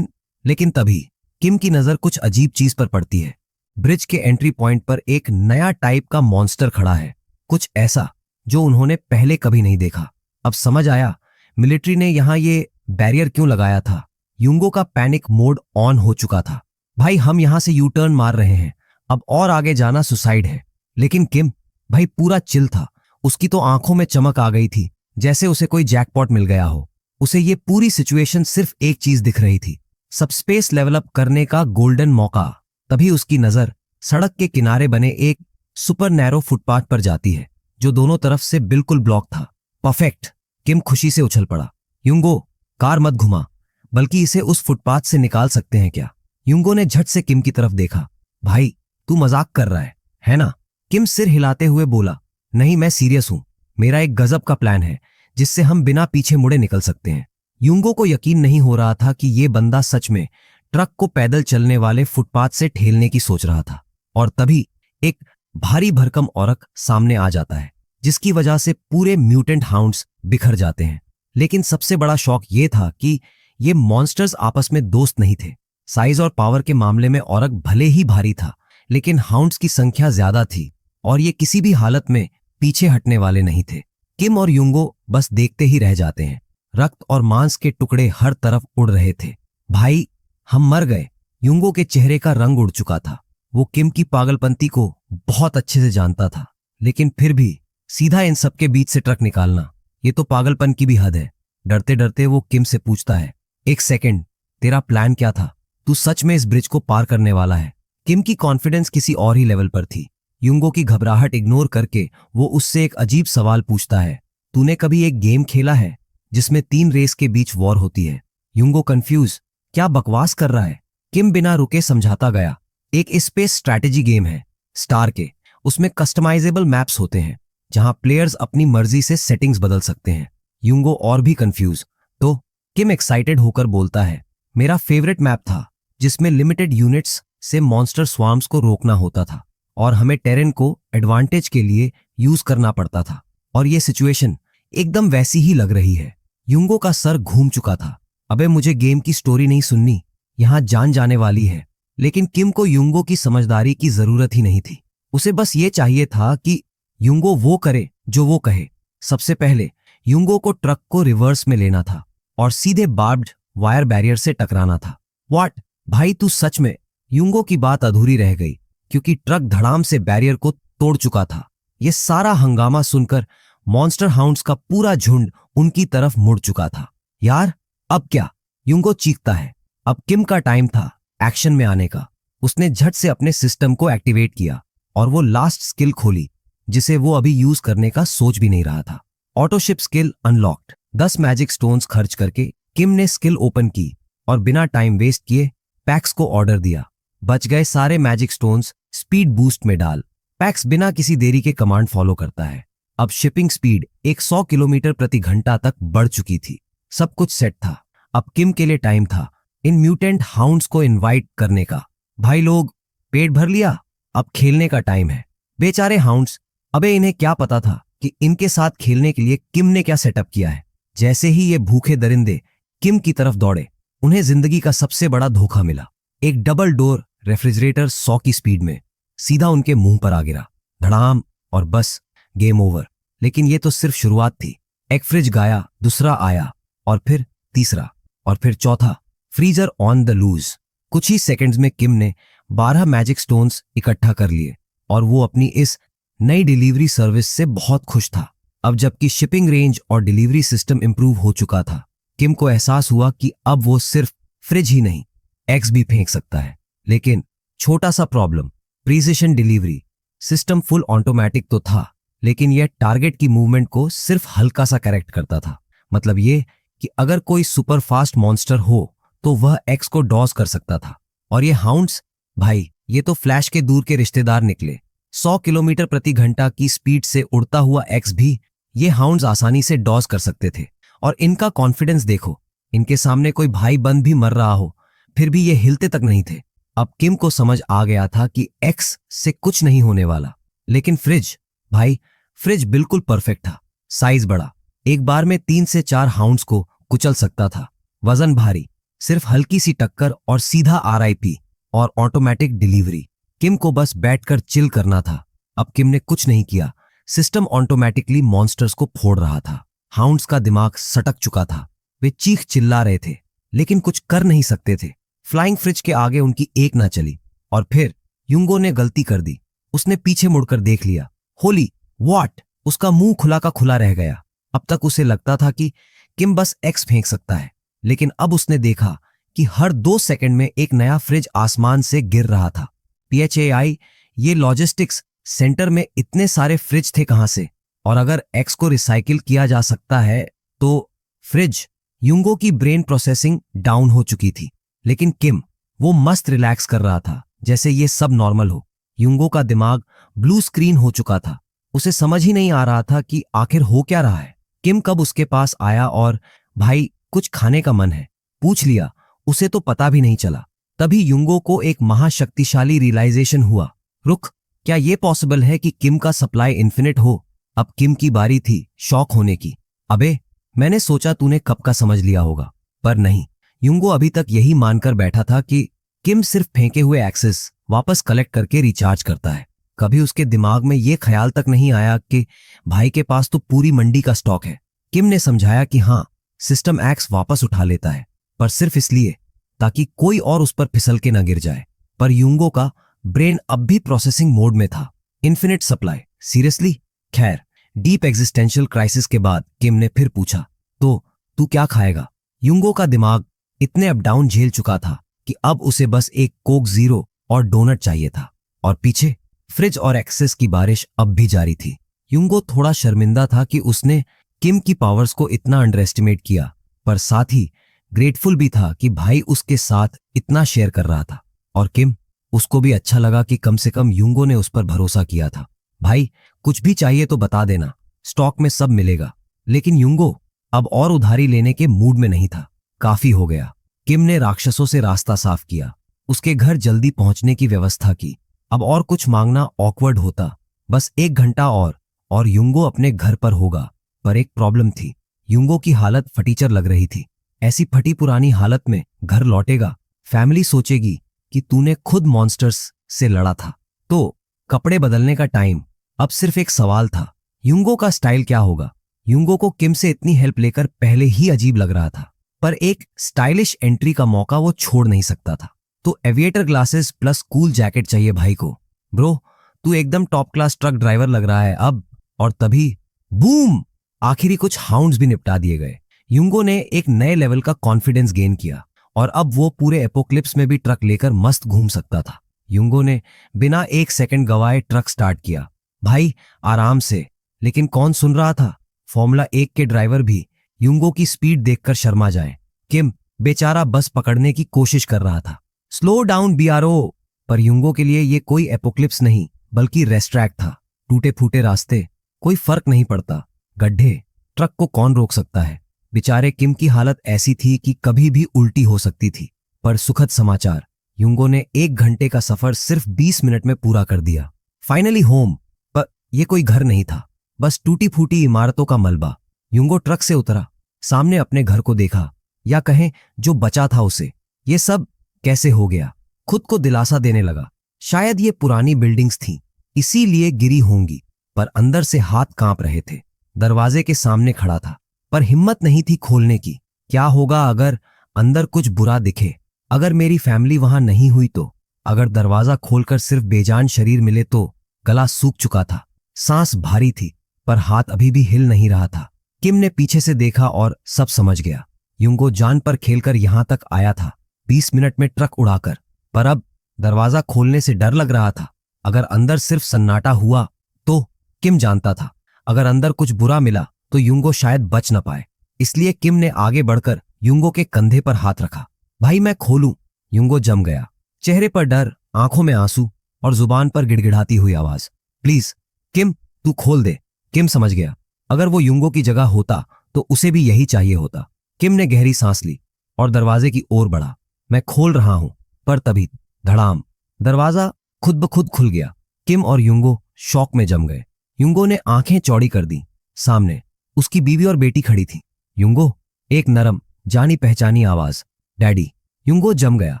लेकिन तभी किम की नजर कुछ अजीब चीज पर पड़ती है। ब्रिज के एंट्री पॉइंट पर एक नया टाइप का मॉन्स्टर खड़ा है, कुछ ऐसा जो उन्होंने पहले कभी नहीं देखा। अब समझ आया मिलिट्री ने यहां ये बैरियर क्यों लगाया था। यूंगो का पैनिक मोड ऑन हो चुका था। भाई हम यहां से यू टर्न मार रहे हैं, अब और आगे जाना सुसाइड है। लेकिन किम भाई पूरा चिल था। उसकी तो आंखों में चमक आ गई थी, जैसे उसे कोई जैकपॉट मिल गया हो। उसे ये पूरी सिचुएशन सिर्फ एक चीज दिख रही थी, सबस्पेस लेवल अप करने का गोल्डन मौका। तभी उसकी नजर सड़क के किनारे बने एक सुपर नैरो फुटपाथ पर जाती है, जो दोनों तरफ से बिल्कुल ब्लॉक था। परफेक्ट, किम खुशी से उछल पड़ा। यूंगो, कार मत घुमा, बल्कि इसे उस फुटपाथ से निकाल सकते हैं क्या? यूंगो ने झट से किम की तरफ देखा। भाई तू मजाक कर रहा है ना? किम सिर हिलाते हुए बोला, नहीं मैं सीरियस हूं। मेरा एक गजब का प्लान है जिससे हम बिना पीछे मुड़े निकल सकते हैं। यूंगो को यकीन नहीं हो रहा था कि ये बंदा सच में ट्रक को पैदल चलने वाले फुटपाथ से ठेलने की सोच रहा था। और तभी एक भारी भरकम औरक सामने आ जाता है, जिसकी वजह से पूरे म्यूटेंट हाउंड्स बिखर जाते हैं। लेकिन सबसे बड़ा शौक ये था कि ये मॉन्स्टर्स आपस में दोस्त नहीं थे। साइज और पावर के मामले में औरक भले ही भारी था, लेकिन हाउंड्स की संख्या ज्यादा थी और ये किसी भी हालत में पीछे हटने वाले नहीं थे। किम और यूंगो बस देखते ही रह जाते हैं। रक्त और मांस के टुकड़े हर तरफ उड़ रहे थे। भाई हम मर गए। यूंगो के चेहरे का रंग उड़ चुका था। वो किम की पागलपंती को बहुत अच्छे से जानता था, लेकिन फिर भी सीधा इन सबके बीच से ट्रक निकालना, ये तो पागलपन की भी हद है। डरते डरते वो किम से पूछता है, एक सेकंड, तेरा प्लान क्या था? तू सच में इस ब्रिज को पार करने वाला है? किम की कॉन्फिडेंस किसी और ही लेवल पर थी। यूंगो की घबराहट इग्नोर करके वो उससे एक अजीब सवाल पूछता है, तूने कभी एक गेम खेला है जिसमें 3 रेस के बीच वॉर होती है? यूंगो कंफ्यूज, क्या बकवास कर रहा है? किम बिना रुके समझाता गया, एक स्पेस स्ट्रैटेजी गेम है, स्टार के। उसमें कस्टमाइजेबल मैप्स होते हैं जहां प्लेयर्स अपनी मर्जी से सेटिंग्स बदल सकते हैं। यूंगो और भी कंफ्यूज। तो किम एक्साइटेड होकर बोलता है, मेरा फेवरेट मैप था जिसमें लिमिटेड यूनिट्स से मॉन्स्टर स्वार्म्स को रोकना होता था और हमें टेरेन को एडवांटेज के लिए यूज करना पड़ता था। और ये सिचुएशन एकदम वैसी ही लग रही है। यूंगो का सर घूम चुका था। अबे मुझे गेम की स्टोरी नहीं सुननी, यहां जान जाने वाली है। लेकिन किम को यूंगो की समझदारी की जरूरत ही नहीं थी। उसे बस ये चाहिए था कि यूंगो वो करे जो वो कहे। सबसे पहले यूंगो को ट्रक को रिवर्स में लेना था और सीधे बार्ब्ड वायर बैरियर से टकराना था। व्हाट? भाई तू सच में? यूंगो की बात अधूरी रह गई क्योंकि ट्रक धड़ाम से बैरियर को तोड़ चुका था। यह सारा हंगामा सुनकर मॉन्स्टर हाउंड्स का पूरा झुंड उनकी तरफ मुड़ चुका था। यार अब क्या? यूंगो चीखता है। अब किम का टाइम था एक्शन में आने का। उसने झट से अपने सिस्टम को एक्टिवेट किया और वो लास्ट स्किल खोली जिसे वो अभी यूज करने का सोच भी नहीं रहा था। ऑटोशिप स्किल अनलॉक्ड। 10 मैजिक स्टोन्स खर्च करके किम ने स्किल ओपन की और बिना टाइम वेस्ट किए पैक्स को ऑर्डर दिया, बच गए सारे मैजिक स्टोन्स स्पीड बूस्ट में डाल। पैक्स बिना किसी देरी के कमांड फॉलो करता है। अब शिपिंग स्पीड 100 किलोमीटर प्रति घंटा तक बढ़ चुकी थी। सब कुछ सेट था। अब किम के लिए टाइम था इन म्यूटेंट हाउंड्स को इनवाइट करने का। भाई लोग, पेट भर लिया, अब खेलने का टाइम है। बेचारे हाउंड्स, अबे इन्हें क्या पता था कि इनके साथ खेलने के लिए किम ने क्या सेटअप किया है। जैसे ही ये भूखे दरिंदे किम की तरफ दौड़े, उन्हें जिंदगी का सबसे बड़ा धोखा मिला। एक डबल डोर रेफ्रिजरेटर 100 की स्पीड में सीधा उनके मुंह पर आ गिरा। धड़ाम, और बस गेम ओवर। लेकिन ये तो सिर्फ शुरुआत थी। एक फ्रिज गाया, दूसरा आया, और फिर तीसरा, और फिर चौथा। Freezer on the loose. कुछ ही सेकंड्स में किम ने 12 मैजिक स्टोन्स इकट्ठा कर लिए और वो अपनी इस नई डिलीवरी सर्विस से बहुत खुश था। अब जबकि शिपिंग रेंज और डिलीवरी सिस्टम इंप्रूव हो चुका था, किम को एहसास हुआ कि अब वो सिर्फ फ्रिज ही नहीं, एग्स भी फेंक सकता है। लेकिन छोटा सा problem, precision delivery system full automatic तो था, लेकिन यह टारगेट की मूवमेंट को सिर्फ हल्का सा करेक्ट करता था। मतलब ये कि अगर कोई सुपर फास्ट मॉन्स्टर हो तो वह एक्स को डॉज कर सकता था। और ये हाउंड्स, भाई ये तो फ्लैश के दूर के रिश्तेदार निकले। 100 किलोमीटर प्रति घंटा की स्पीड से उड़ता हुआ एक्स भी ये हाउंड्स आसानी से डॉज कर सकते थे। और इनका कॉन्फिडेंस देखो, इनके सामने कोई भाई बंद भी मर रहा हो फिर भी ये हिलते तक नहीं थे। अब किम को समझ आ गया था कि एक्स से कुछ नहीं होने वाला। लेकिन फ्रिज, भाई फ्रिज बिल्कुल परफेक्ट था। साइज बड़ा, एक बार में 3 से 4 हाउंड्स को कुचल सकता था। वजन भारी, सिर्फ हल्की सी टक्कर और सीधा आरआईपी और ऑटोमेटिक डिलीवरी। किम को बस बैठकर चिल करना था। अब किम ने कुछ नहीं किया। सिस्टम ऑटोमेटिकली मॉन्स्टर्स को फोड़ रहा था। हाउंड्स का दिमाग सटक चुका था। वे चीख चिल्ला रहे थे लेकिन कुछ कर नहीं सकते थे। फ्लाइंग फ्रिज के आगे उनकी एक ना चली। और फिर युंगो ने गलती कर दी। उसने पीछे मुड़कर देख लिया। होली व्हाट! उसका मुंह खुला का खुला रह गया। अब तक उसे लगता था कि किम बस एक्स फेंक सकता है, लेकिन अब उसने देखा कि हर 2 सेकंड में एक नया फ्रिज आसमान से गिर रहा था। PHAI, ये लॉजिस्टिक्स सेंटर में इतने सारे फ्रिज थे कहां से? और अगर एक्स को रिसाइकिल किया जा सकता है तो फ्रिज। युंगो की ब्रेन प्रोसेसिंग डाउन हो चुकी थी, लेकिन किम, वो मस्त रिलैक्स कर रहा था जैसे ये सब नॉर्मल हो। युंगो का दिमाग ब्लू स्क्रीन हो चुका था। उसे समझ ही नहीं आ रहा था कि आखिर हो क्या रहा है। किम कब उसके पास आया और भाई कुछ खाने का मन है पूछ लिया, उसे तो पता भी नहीं चला। तभी युंगो को एक महाशक्तिशाली रियलाइजेशन हुआ। रुक, क्या ये पॉसिबल है कि किम का सप्लाई इन्फिनिट हो? अब किम की बारी थी शॉक होने की। अबे, मैंने सोचा तूने कब का समझ लिया होगा, पर नहीं। युंगो अभी तक यही मानकर बैठा था कि किम सिर्फ फेंके हुए एक्सेस वापस कलेक्ट करके रिचार्ज करता है। कभी उसके दिमाग में यह ख्याल तक नहीं आया कि भाई के पास तो पूरी मंडी का स्टॉक है। किम ने समझाया कि हाँ, सिस्टम एक्स वापस उठा लेता है, पर सिर्फ इसलिए ताकि कोई और उस पर फिसल के न गिर जाए। पर युंगो का ब्रेन अब भी प्रोसेसिंग मोड में था। Infinite supply, seriously? खैर, डीप एग्जिस्टेंशियल क्राइसिस के बाद किम ने फिर पूछा, तो तू क्या खाएगा? युंगो का दिमाग इतने अप डाउन झेल चुका था कि अब उसे बस एक कोक जीरो और डोनट चाहिए था। और पीछे फ्रिज और एक्सेस की बारिश अब भी जारी थी। युंगो थोड़ा शर्मिंदा था कि उसने किम की पावर्स को इतना अंडर एस्टिमेट किया, पर साथ ही ग्रेटफुल भी था कि भाई उसके साथ इतना शेयर कर रहा था। और किम, उसको भी अच्छा लगा कि कम से कम युंगो ने उस पर भरोसा किया था। भाई, कुछ भी चाहिए तो बता देना, स्टॉक में सब मिलेगा। लेकिन युंगो अब और उधारी लेने के मूड में नहीं था। काफी हो गया। किम ने राक्षसों से रास्ता साफ किया, उसके घर जल्दी पहुंचने की व्यवस्था की। अब और कुछ मांगना ऑकवर्ड होता। बस 1 घंटा और युंगो अपने घर पर होगा। पर एक प्रॉब्लम थी, युंगो की हालत फटीचर लग रही थी। ऐसी फटी पुरानी हालत में घर लौटेगा, फैमिली सोचेगी कि तूने खुद मॉन्स्टर्स से लड़ा था। तो कपड़े बदलने का टाइम अब सिर्फ एक सवाल था, युंगो का स्टाइल क्या होगा? युंगो को किम से इतनी हेल्प लेकर पहले ही अजीब लग रहा था, पर एक स्टाइलिश एंट्री का मौका वो छोड़ नहीं सकता था। तो aviator glasses plus cool jacket चाहिए भाई को। ब्रो, तू एकदम टॉप क्लास ट्रक ड्राइवर लग रहा है अब। और तभी बूम! आखिरी कुछ हाउंड्स भी निपटा दिए गए। युंगो ने एक नए लेवल का कॉन्फिडेंस गेन किया और अब वो पूरे एपोक्लिप्स में भी ट्रक लेकर मस्त घूम सकता था। युंगो ने बिना 1 सेकंड गवाए ट्रक स्टार्ट किया। भाई, आराम से। लेकिन कौन सुन रहा था? फॉर्मूला 1 के ड्राइवर भी युंगो की स्पीड देखकर शर्मा जाए। किम बेचारा बस पकड़ने की कोशिश कर रहा था। Slow down BRO। पर युंगो के लिए ये कोई एपोक्लिप्स नहीं बल्कि रेस्ट्रैक था। टूटे फूटे रास्ते, कोई फर्क नहीं पड़ता। गड्ढे, ट्रक को कौन रोक सकता है? बेचारे किम की हालत ऐसी थी कि कभी भी उल्टी हो सकती थी। पर सुखद समाचार, युंगो ने 1 घंटे का सफर सिर्फ 20 मिनट में पूरा कर दिया। Finally home. पर यह कोई घर नहीं था, बस टूटी फूटी इमारतों का मलबा। युंगो ट्रक से उतरा, सामने अपने घर को देखा, या कहें जो बचा था उसे। ये सब कैसे हो गया? खुद को दिलासा देने लगा। शायद ये पुरानी बिल्डिंग्स थीं, इसीलिए गिरी होंगी। पर अंदर से हाथ कांप रहे थे। दरवाजे के सामने खड़ा था, पर हिम्मत नहीं थी खोलने की। क्या होगा अगर अंदर कुछ बुरा दिखे? अगर मेरी फैमिली वहां नहीं हुई तो? अगर दरवाजा खोलकर सिर्फ बेजान शरीर मिले तो? गला सूख चुका था, सांस भारी थी, पर हाथ अभी भी हिल नहीं रहा था। किम ने पीछे से देखा और सब समझ गया। युंगो जान पर खेलकर यहां तक आया था, 20 मिनट में ट्रक उड़ाकर। पर अब दरवाजा खोलने से डर लग रहा था। अगर अंदर सिर्फ सन्नाटा हुआ तो? किम जानता था अगर अंदर कुछ बुरा मिला तो युंगो शायद बच न पाए। इसलिए किम ने आगे बढ़कर युंगो के कंधे पर हाथ रखा। भाई, मैं खोलूं? युंगो जम गया, चेहरे पर डर, आंखों में आंसू और जुबान पर गिड़गिड़ाती हुई आवाज। प्लीज किम, तू खोल दे। किम समझ गया, अगर वो युंगो की जगह होता तो उसे भी यही चाहिए होता। किम ने गहरी सांस ली और दरवाजे की ओर बढ़ा। मैं खोल रहा हूं। पर तभी धड़ाम, दरवाजा खुद ब खुद खुल गया। किम और युंगो शॉक में जम गए। युंगो ने आंखें चौड़ी कर दी। सामने उसकी बीवी और बेटी खड़ी थी। युंगो, एक नरम जानी पहचानी आवाज, डैडी। युंगो जम गया।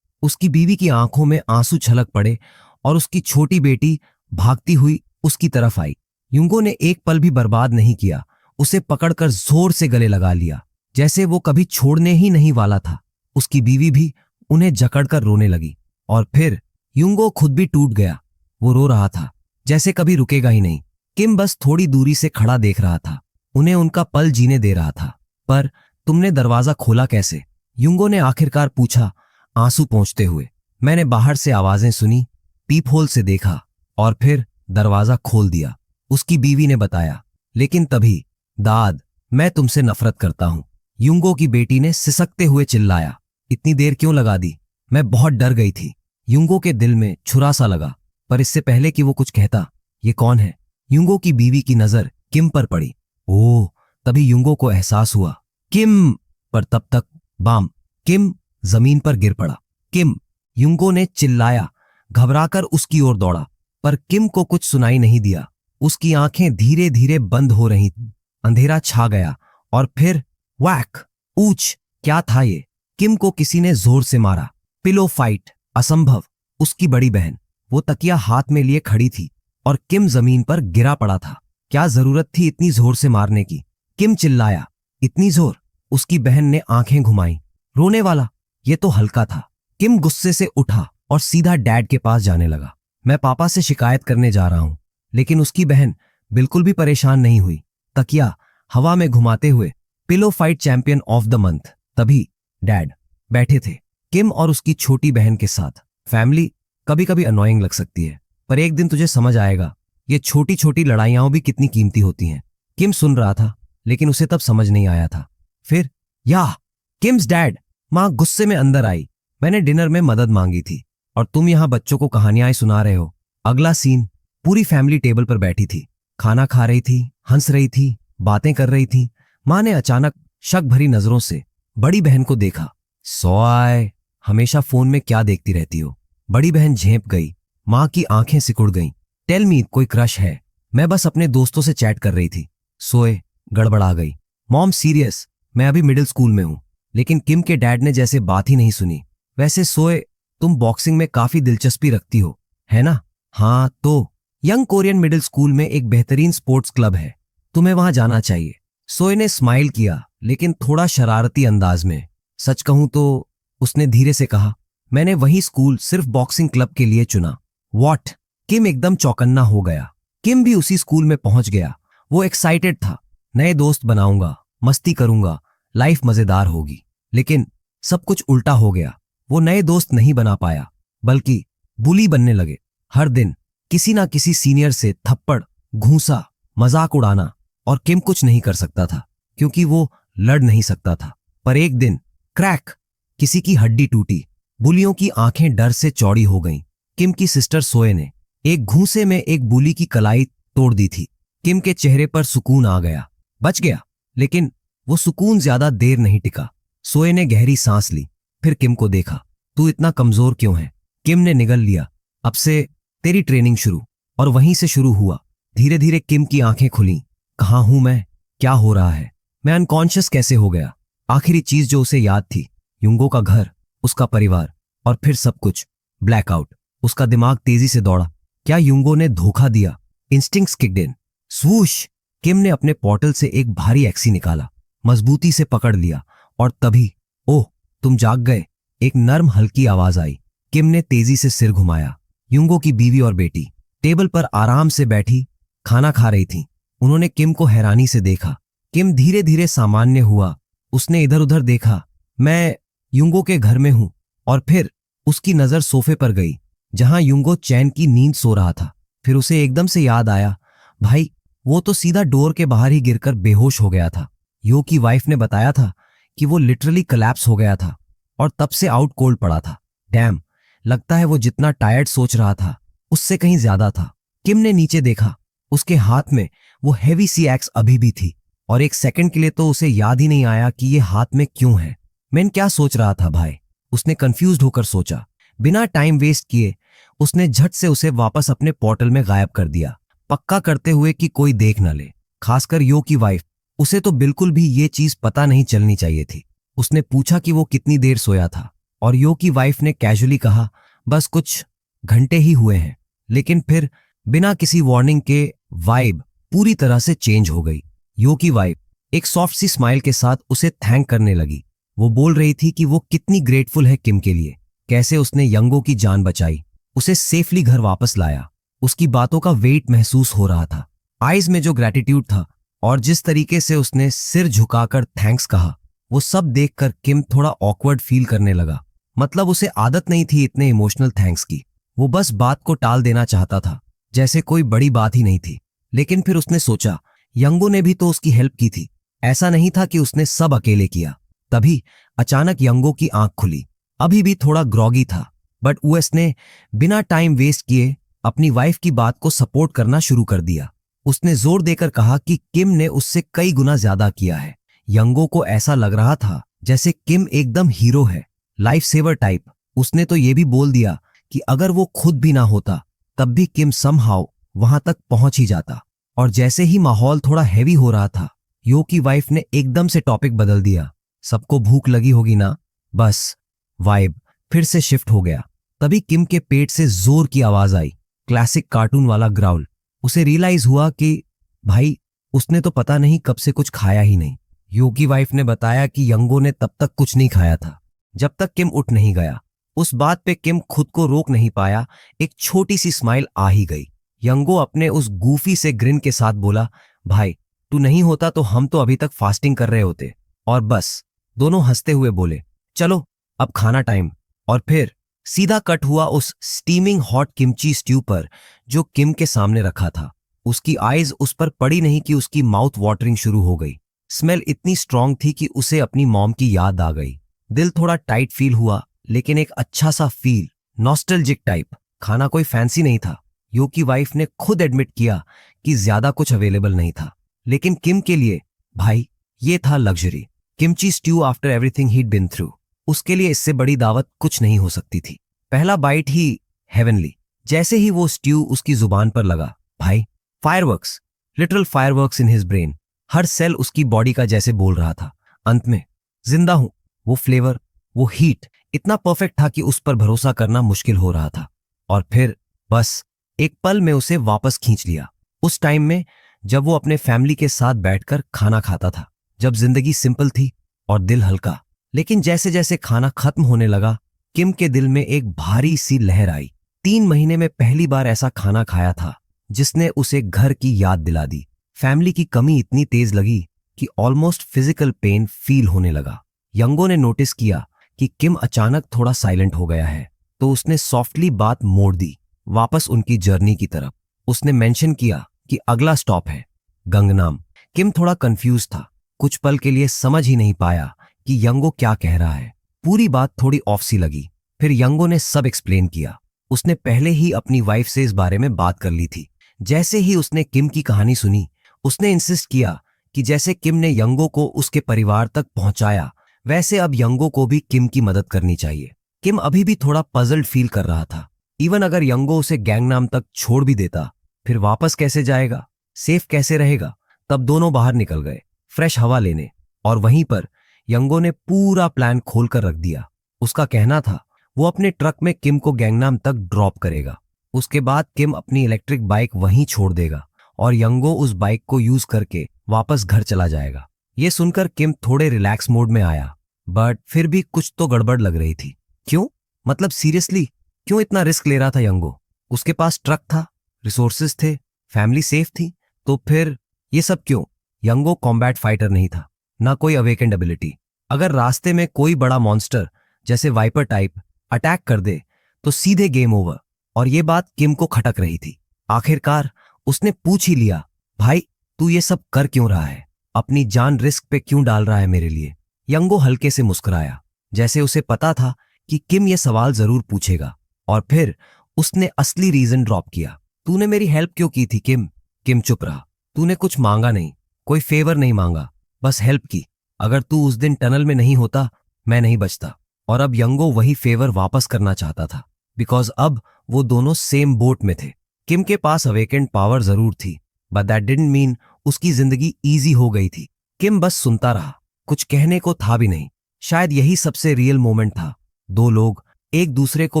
उसकी बीवी की आंखों में आंसू छलक पड़े और उसकी छोटी बेटी भागती हुई उसकी तरफ आई। युंगो ने एक पल भी बर्बाद नहीं किया, उसे पकड़कर जोर से गले लगा लिया, जैसे वो कभी छोड़ने ही नहीं वाला था। उसकी बीवी भी उन्हें जकड़कर रोने लगी और फिर युंगो खुद भी टूट गया। वो रो रहा था जैसे कभी रुकेगा ही नहीं। किम बस थोड़ी दूरी से खड़ा देख रहा था, उन्हें उनका पल जीने दे रहा था। पर तुमने दरवाजा खोला कैसे? युंगो ने आखिरकार पूछा, आंसू पोंछते हुए। मैंने बाहर से आवाजें सुनी, पीप होल से देखा और फिर दरवाजा खोल दिया, उसकी बीवी ने बताया। लेकिन तभी, दाद, मैं तुमसे नफरत करता हूं, युंगो की बेटी ने सिसकते हुए चिल्लाया। इतनी देर क्यों लगा दी? मैं बहुत डर गई थी। युंगो के दिल में छुरा सा लगा, पर इससे पहले कि वो कुछ कहता, ये कौन है? युंगो की बीवी की नजर किम पर पड़ी। ओह, तभी युंगो को एहसास हुआ, किम। पर तब तक बाम, किम जमीन पर गिर पड़ा। किम, युंगो ने चिल्लाया, घबराकर उसकी ओर दौड़ा, पर किम को कुछ सुनाई नहीं दिया। उसकी आंखें धीरे धीरे बंद हो रही थीं। अंधेरा छा गया और फिर वैक, ऊच, क्या था ये? किम को किसी ने जोर से मारा। पिलो फाइट, असंभव। उसकी बड़ी बहन, वो तकिया हाथ में लिए खड़ी थी और किम जमीन पर गिरा पड़ा था। क्या जरूरत थी इतनी जोर से मारने की? किम चिल्लाया, इतनी जोर? उसकी बहन ने आंखें घुमाई। रोने वाला, ये तो हल्का था। किम गुस्से से उठा और सीधा डैड के पास जाने लगा। मैं पापा से शिकायत करने जा रहा हूं। लेकिन उसकी बहन बिल्कुल भी परेशान नहीं हुई, तकिया हवा में घुमाते हुए, pillow fight champion of the month. तभी डैड बैठे थे, किम और उसकी छोटी बहन के साथ। फैमिली कभी कभी अनोइंग लग सकती है, पर एक दिन तुझे समझ आएगा ये छोटी छोटी लड़ाइयां भी कितनी कीमती होती हैं। किम सुन रहा था, लेकिन उसे तब समझ नहीं आया था। फिर या किम्स डैड, मां गुस्से में अंदर आई। मैंने डिनर में मदद मांगी थी और तुम यहां बच्चों को कहानियां सुना रहे हो। अगला सीन, पूरी फैमिली टेबल पर बैठी थी, खाना खा रही थी, हंस रही थी, बातें कर रही थी। मां ने अचानक शक भरी नजरों से बड़ी बहन को देखा। सोआय, हमेशा फोन में क्या देखती रहती हो? बड़ी बहन झेंप गई, मां की आंखें सिकुड़ गईं। टेल मी, कोई क्रश है? मैं बस अपने दोस्तों से चैट कर रही थी। सोए, गड़बड़ा गई। मॉम सीरियस, मैं अभी मिडिल स्कूल में हूं। लेकिन किम के डैड ने जैसे बात ही नहीं सुनी। वैसे सोए, तुम बॉक्सिंग में काफी दिलचस्पी रखती हो, है ना? हाँ, तो यंग कोरियन मिडिल स्कूल में एक बेहतरीन स्पोर्ट्स क्लब है, तुम्हें वहां जाना चाहिए। सोए ने स्माइल किया, लेकिन थोड़ा शरारती अंदाज में। सच कहूं तो, उसने धीरे से कहा, मैंने वही स्कूल सिर्फ बॉक्सिंग क्लब के लिए चुना। व्हाट? किम एकदम चौकन्ना हो गया। किम भी उसी स्कूल में पहुंच गया। वो एक्साइटेड था, नए दोस्त बनाऊंगा, मस्ती करूंगा, लाइफ मजेदार होगी। लेकिन सब कुछ उल्टा हो गया। वो नए दोस्त नहीं बना पाया, बल्कि बुली बनने लगे। हर दिन किसी ना किसी सीनियर से थप्पड़, घूंसा, मजाक उड़ाना, और किम कुछ नहीं कर सकता था क्योंकि वो लड़ नहीं सकता था। पर एक दिन क्रैक, किसी की हड्डी टूटी। बुलियों की आंखें डर से चौड़ी हो गईं। किम की सिस्टर सोए ने एक घूंसे में एक बुली की कलाई तोड़ दी थी। किम के चेहरे पर सुकून आ गया, बच गया। लेकिन वो सुकून ज्यादा देर नहीं टिका। सोए ने गहरी सांस ली, फिर किम को देखा। तू इतना कमजोर क्यों है? किम ने निगल लिया। अब से तेरी ट्रेनिंग शुरू। और वहीं से शुरू हुआ। धीरे धीरे किम की आंखें खुलीं। कहां हूं मैं? क्या हो रहा है? मैं अनकॉन्शियस कैसे हो गया? आखिरी चीज जो उसे याद थी, युंगो का घर, उसका परिवार, और फिर सब कुछ ब्लैकआउट। उसका दिमाग तेजी से दौड़ा। क्या युंगो ने धोखा दिया? Instincts kicked in. स्वूश! किम ने अपने पोर्टल से एक भारी एक्सी निकाला, मजबूती से पकड़ लिया, और तभी, ओह, तुम जाग गए। एक नर्म हल्की आवाज आई। किम ने तेजी से सिर घुमाया। युंगो की बीवी और बेटी टेबल पर आराम से बैठी खाना खा रही थीं। उन्होंने किम को हैरानी से देखा। किम धीरे धीरे सामान्य हुआ। उसने इधर उधर देखा। मैं युंगो के घर में हूं। और फिर उसकी नजर सोफे पर गई, जहां युंगो चैन की नींद सो रहा था। फिर उसे एकदम से याद आया, भाई, वो तो सीधा डोर के बाहर ही गिरकर बेहोश हो गया था। यो की वाइफ ने बताया था कि वो लिटरली कोलैप्स हो गया था और तब से आउट कोल्ड पड़ा था। डैम, लगता है वो जितना टायर्ड सोच रहा था, उससे कहीं ज्यादा था। किम ने नीचे देखा। उसके हाथ में वो हैवी सी एक्स अभी भी थी, और एक सेकंड के लिए तो उसे याद ही नहीं आया कि ये हाथ में क्यों है। मैं क्या सोच रहा था भाई? उसने कंफ्यूज्ड होकर सोचा। बिना टाइम वेस्ट किए उसने झट से उसे वापस अपने पोर्टल में गायब कर दिया, पक्का करते हुए कि कोई देख न ले, खासकर यो की वाइफ। उसे तो बिल्कुल भी ये चीज पता नहीं चलनी चाहिए थी। उसने पूछा कि वो कितनी देर सोया था, और यो की वाइफ ने कैजुअली कहा, बस कुछ घंटे ही हुए हैं, लेकिन फिर बिना किसी वार्निंग के वाइब पूरी तरह से चेंज हो गई। यो की वाइब एक सॉफ्ट सी स्माइल के साथ उसे थैंक करने लगी। वो बोल रही थी कि वो कितनी ग्रेटफुल है किम के लिए, कैसे उसने यंगो की जान बचाई, उसे सेफली घर वापस लाया। उसकी बातों का वेट महसूस हो रहा था, आईज में जो ग्रेटिट्यूड था और जिस तरीके से उसने सिर झुकाकर थैंक्स कहा, वो सब देखकर किम थोड़ा ऑकवर्ड फील करने लगा। मतलब उसे आदत नहीं थी इतने इमोशनल थैंक्स की। वो बस बात को टाल देना चाहता था, जैसे कोई बड़ी बात ही नहीं थी। लेकिन फिर उसने सोचा, यंगो ने भी तो उसकी हेल्प की थी, ऐसा नहीं था कि उसने सब अकेले किया। तभी अचानक यंगो की आंख खुली। अभी भी थोड़ा ग्रॉगी था, बट यूएस ने बिना टाइम वेस्ट किए अपनी वाइफ की बात को सपोर्ट करना शुरू कर दिया। उसने जोर देकर कहा कि किम ने उससे कई गुना ज्यादा किया है। यंगो को ऐसा लग रहा था जैसे किम एकदम हीरो है, लाइफ सेवर टाइप। उसने तो ये भी बोल दिया कि अगर वो खुद भी ना होता तब भी किम समहाउ वहां तक पहुंच ही जाता। और जैसे ही माहौल थोड़ा हैवी हो रहा था, यो की वाइफ ने एकदम से टॉपिक बदल दिया। सबको भूख लगी होगी ना? बस वाइब फिर से शिफ्ट हो गया। तभी किम के पेट से जोर की आवाज आई, क्लासिक कार्टून वाला ग्राउल। उसे रियलाइज हुआ कि भाई, उसने तो पता नहीं कब से कुछ खाया ही नहीं। यो की वाइफ ने बताया कि यंगो ने तब तक कुछ नहीं खाया था जब तक किम उठ नहीं गया। उस बात पे किम खुद को रोक नहीं पाया, एक छोटी सी स्माइल आ ही गई। यंगो अपने उस गूफी से ग्रिन के साथ बोला, भाई तू नहीं होता तो हम तो अभी तक फास्टिंग कर रहे होते। और बस दोनों हंसते हुए बोले, चलो अब खाना टाइम। और फिर सीधा कट हुआ उस स्टीमिंग हॉट किमची स्ट्यू पर जो किम के सामने रखा था। उसकी आईज उस पर पड़ी नहीं कि उसकी माउथ वाटरिंग शुरू हो गई। स्मेल इतनी स्ट्रांग थी कि उसे अपनी मॉम की याद आ गई। दिल थोड़ा टाइट फील हुआ, लेकिन एक अच्छा सा फील, नॉस्टैल्जिक टाइप। खाना कोई फैंसी नहीं था। यो की वाइफ ने खुद एडमिट किया कि ज्यादा कुछ अवेलेबल नहीं था, लेकिन किम के लिए भाई ये था luxury. Kimchi stew after everything he'd been through. उसके लिए इससे बड़ी दावत कुछ नहीं हो सकती थी। पहला बाइट ही हेवनली। जैसे ही वो स्ट्यू उसकी जुबान पर लगा, भाई fireworks, literal fireworks in his brain. हर सेल उसकी बॉडी का जैसे बोल रहा था, अंत में जिंदा हूं। वो फ्लेवर, वो हीट इतना परफेक्ट था कि उस पर भरोसा करना मुश्किल हो रहा था। और फिर बस एक पल में उसे वापस खींच लिया। उस टाइम में जब वो अपने फैमिली के साथ बैठकर खाना खाता था, जब जिंदगी सिंपल थी और दिल हल्का। लेकिन जैसे जैसे खाना खत्म होने लगा, किम के दिल में एक भारी सी लहर आई। 3 महीने में पहली बार ऐसा खाना खाया था जिसने उसे घर की याद दिला दी। फैमिली की कमी इतनी तेज लगी कि ऑलमोस्ट फिजिकल पेन फील होने लगा। यंगो ने नोटिस किया कि किम अचानक थोड़ा साइलेंट हो गया है, तो उसने सॉफ्टली बात मोड़ दी वापस उनकी जर्नी की तरफ। उसने मेंशन किया कि अगला स्टॉप है गंगनाम। किम थोड़ा कंफ्यूज था, कुछ पल के लिए समझ ही नहीं पाया कि यंगो क्या कह रहा है। पूरी बात थोड़ी ऑफ सी लगी। फिर यंगो ने सब एक्सप्लेन किया। उसने पहले ही अपनी वाइफ से इस बारे में बात कर ली थी। जैसे ही उसने किम की कहानी सुनी, उसने इंसिस्ट किया कि जैसे किम ने यंगो को उसके परिवार तक पहुंचाया, वैसे अब यंगो को भी किम की मदद करनी चाहिए। किम अभी भी थोड़ा पजल्ड फील कर रहा था। इवन अगर यंगो उसे गैंगनाम तक छोड़ भी देता, फिर वापस कैसे जाएगा, सेफ कैसे रहेगा? तब दोनों बाहर निकल गए फ्रेश हवा लेने, और वहीं पर यंगो ने पूरा प्लान खोलकर रख दिया। उसका कहना था वो अपने ट्रक में किम को गैंगनाम तक ड्रॉप करेगा। उसके बाद किम अपनी इलेक्ट्रिक बाइक वहीं छोड़ देगा और यंगो उस बाइक को यूज करके वापस घर चला जाएगा। ये सुनकर किम थोड़े रिलैक्स मोड में आया, बट फिर भी कुछ तो गड़बड़ लग रही थी। क्यों? मतलब सीरियसली क्यों इतना रिस्क ले रहा था यंगो? उसके पास ट्रक था, रिसोर्सेज थे, फैमिली सेफ थी, तो फिर ये सब क्यों? यंगो कॉम्बैट फाइटर नहीं था, ना कोई अवेकेंड एबिलिटी। अगर रास्ते में कोई बड़ा मॉन्स्टर जैसे वाइपर टाइप अटैक कर दे तो सीधे गेम ओवर। और ये बात किम को खटक रही थी। आखिरकार उसने पूछ ही लिया, भाई तू ये सब कर क्यों रहा है? अपनी जान रिस्क पे क्यों डाल रहा है मेरे लिए? यंगो हल्के से मुस्कुराया, जैसे उसे पता था कि किम ये सवाल जरूर पूछेगा। और फिर उसने असली रीजन ड्रॉप किया। तूने मेरी हेल्प क्यों की थी किम? किम चुप रहा। तूने कुछ मांगा नहीं, कोई फेवर नहीं मांगा, बस हेल्प की। अगर तू उस दिन टनल में नहीं होता, मैं नहीं बचता। और अब यंगो वही फेवर वापस करना चाहता था, बिकॉज अब वो दोनों सेम बोट में थे। किम के पास अवेकेंड पावर जरूर थी, बट दैट डिडंट मीन उसकी जिंदगी इजी हो गई थी। किम बस सुनता रहा, कुछ कहने को था भी नहीं। शायद यही सबसे रियल मोमेंट था। दो लोग एक दूसरे को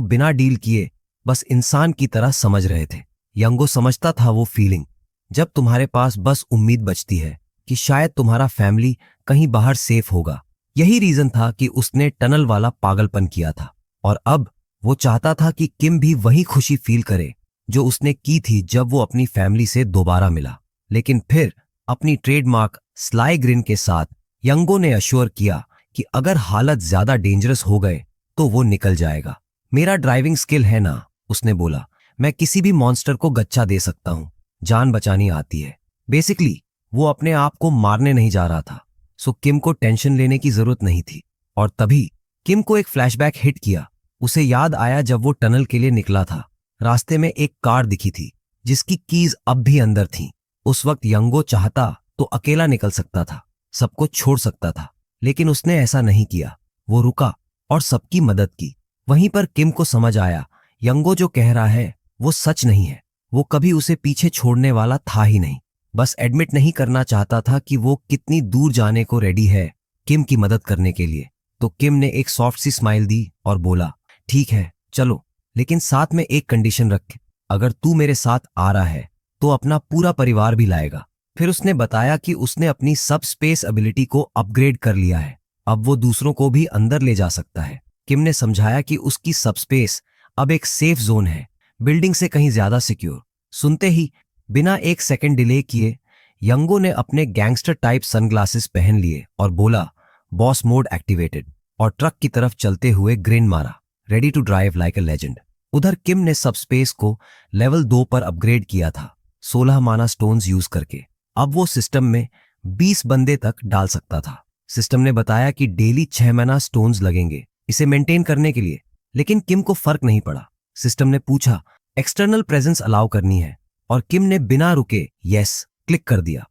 बिना डील किए बस इंसान की तरह समझ रहे थे। यंगो समझता था वो फीलिंग, जब तुम्हारे पास बस उम्मीद बचती है कि शायद तुम्हारा फैमिली कहीं बाहर सेफ होगा। यही रीजन था कि उसने टनल वाला पागलपन किया था, और अब वो चाहता था कि किम भी वही खुशी फील करे जो उसने की थी जब वो अपनी फैमिली से दोबारा मिला। लेकिन फिर अपनी ट्रेडमार्क स्लाई ग्रिन के साथ यंगो ने अश्योर किया कि अगर हालत ज्यादा डेंजरस हो गए तो वो निकल जाएगा। मेरा ड्राइविंग स्किल है ना, उसने बोला, मैं किसी भी मॉन्स्टर को गच्चा दे सकता हूं, जान बचानी आती है। बेसिकली वो अपने आप को मारने नहीं जा रहा था, सो किम को टेंशन लेने की जरूरत नहीं थी। और तभी किम को एक फ्लैशबैक हिट किया। उसे याद आया जब वो टनल के लिए निकला था, रास्ते में एक कार दिखी थी जिसकी कीज अब भी अंदर थी। उस वक्त यंगो चाहता तो अकेला निकल सकता था, सबको छोड़ सकता था, लेकिन उसने ऐसा नहीं किया। वो रुका और सबकी मदद की। वहीं पर किम को समझ आया, यंगो जो कह रहा है वो सच नहीं है। वो कभी उसे पीछे छोड़ने वाला था ही नहीं, बस एडमिट नहीं करना चाहता था कि वो कितनी दूर जाने को रेडी है किम की मदद करने के लिए। तो किम ने एक सॉफ्ट सी स्माइल दी और बोला, ठीक है चलो, लेकिन साथ में एक कंडीशन रख, अगर तू मेरे साथ आ रहा है तो अपना पूरा परिवार भी लाएगा। फिर उसने बताया कि उसने अपनी सब स्पेस एबिलिटी को अपग्रेड कर लिया है, अब वो दूसरों को भी अंदर ले जा सकता है। किम ने समझाया कि उसकी सब स्पेस अब एक सेफ जोन है, बिल्डिंग से कहीं ज्यादा सिक्योर। सुनते ही बिना एक सेकंड डिले किए यंगो ने अपने गैंगस्टर टाइप सनग्लासेस पहन लिए और बोला, बॉस मोड एक्टिवेटेड, और ट्रक की तरफ चलते हुए ग्रिन मारा, ready to drive like a legend. उधर किम ने सब स्पेस को लेवल 2 पर अपग्रेड किया था, 16 माना स्टोन्स यूज करके। अब वो सिस्टम में 20 बंदे तक डाल सकता था। सिस्टम ने बताया कि डेली 6 माना स्टोन्स लगेंगे इसे मेंटेन करने के लिए, लेकिन किम को फर्क नहीं पड़ा। सिस्टम ने पूछा, एक्सटर्नल प्रेजेंस अलाउ करनी है, और किम ने बिना रुके यस क्लिक कर दिया।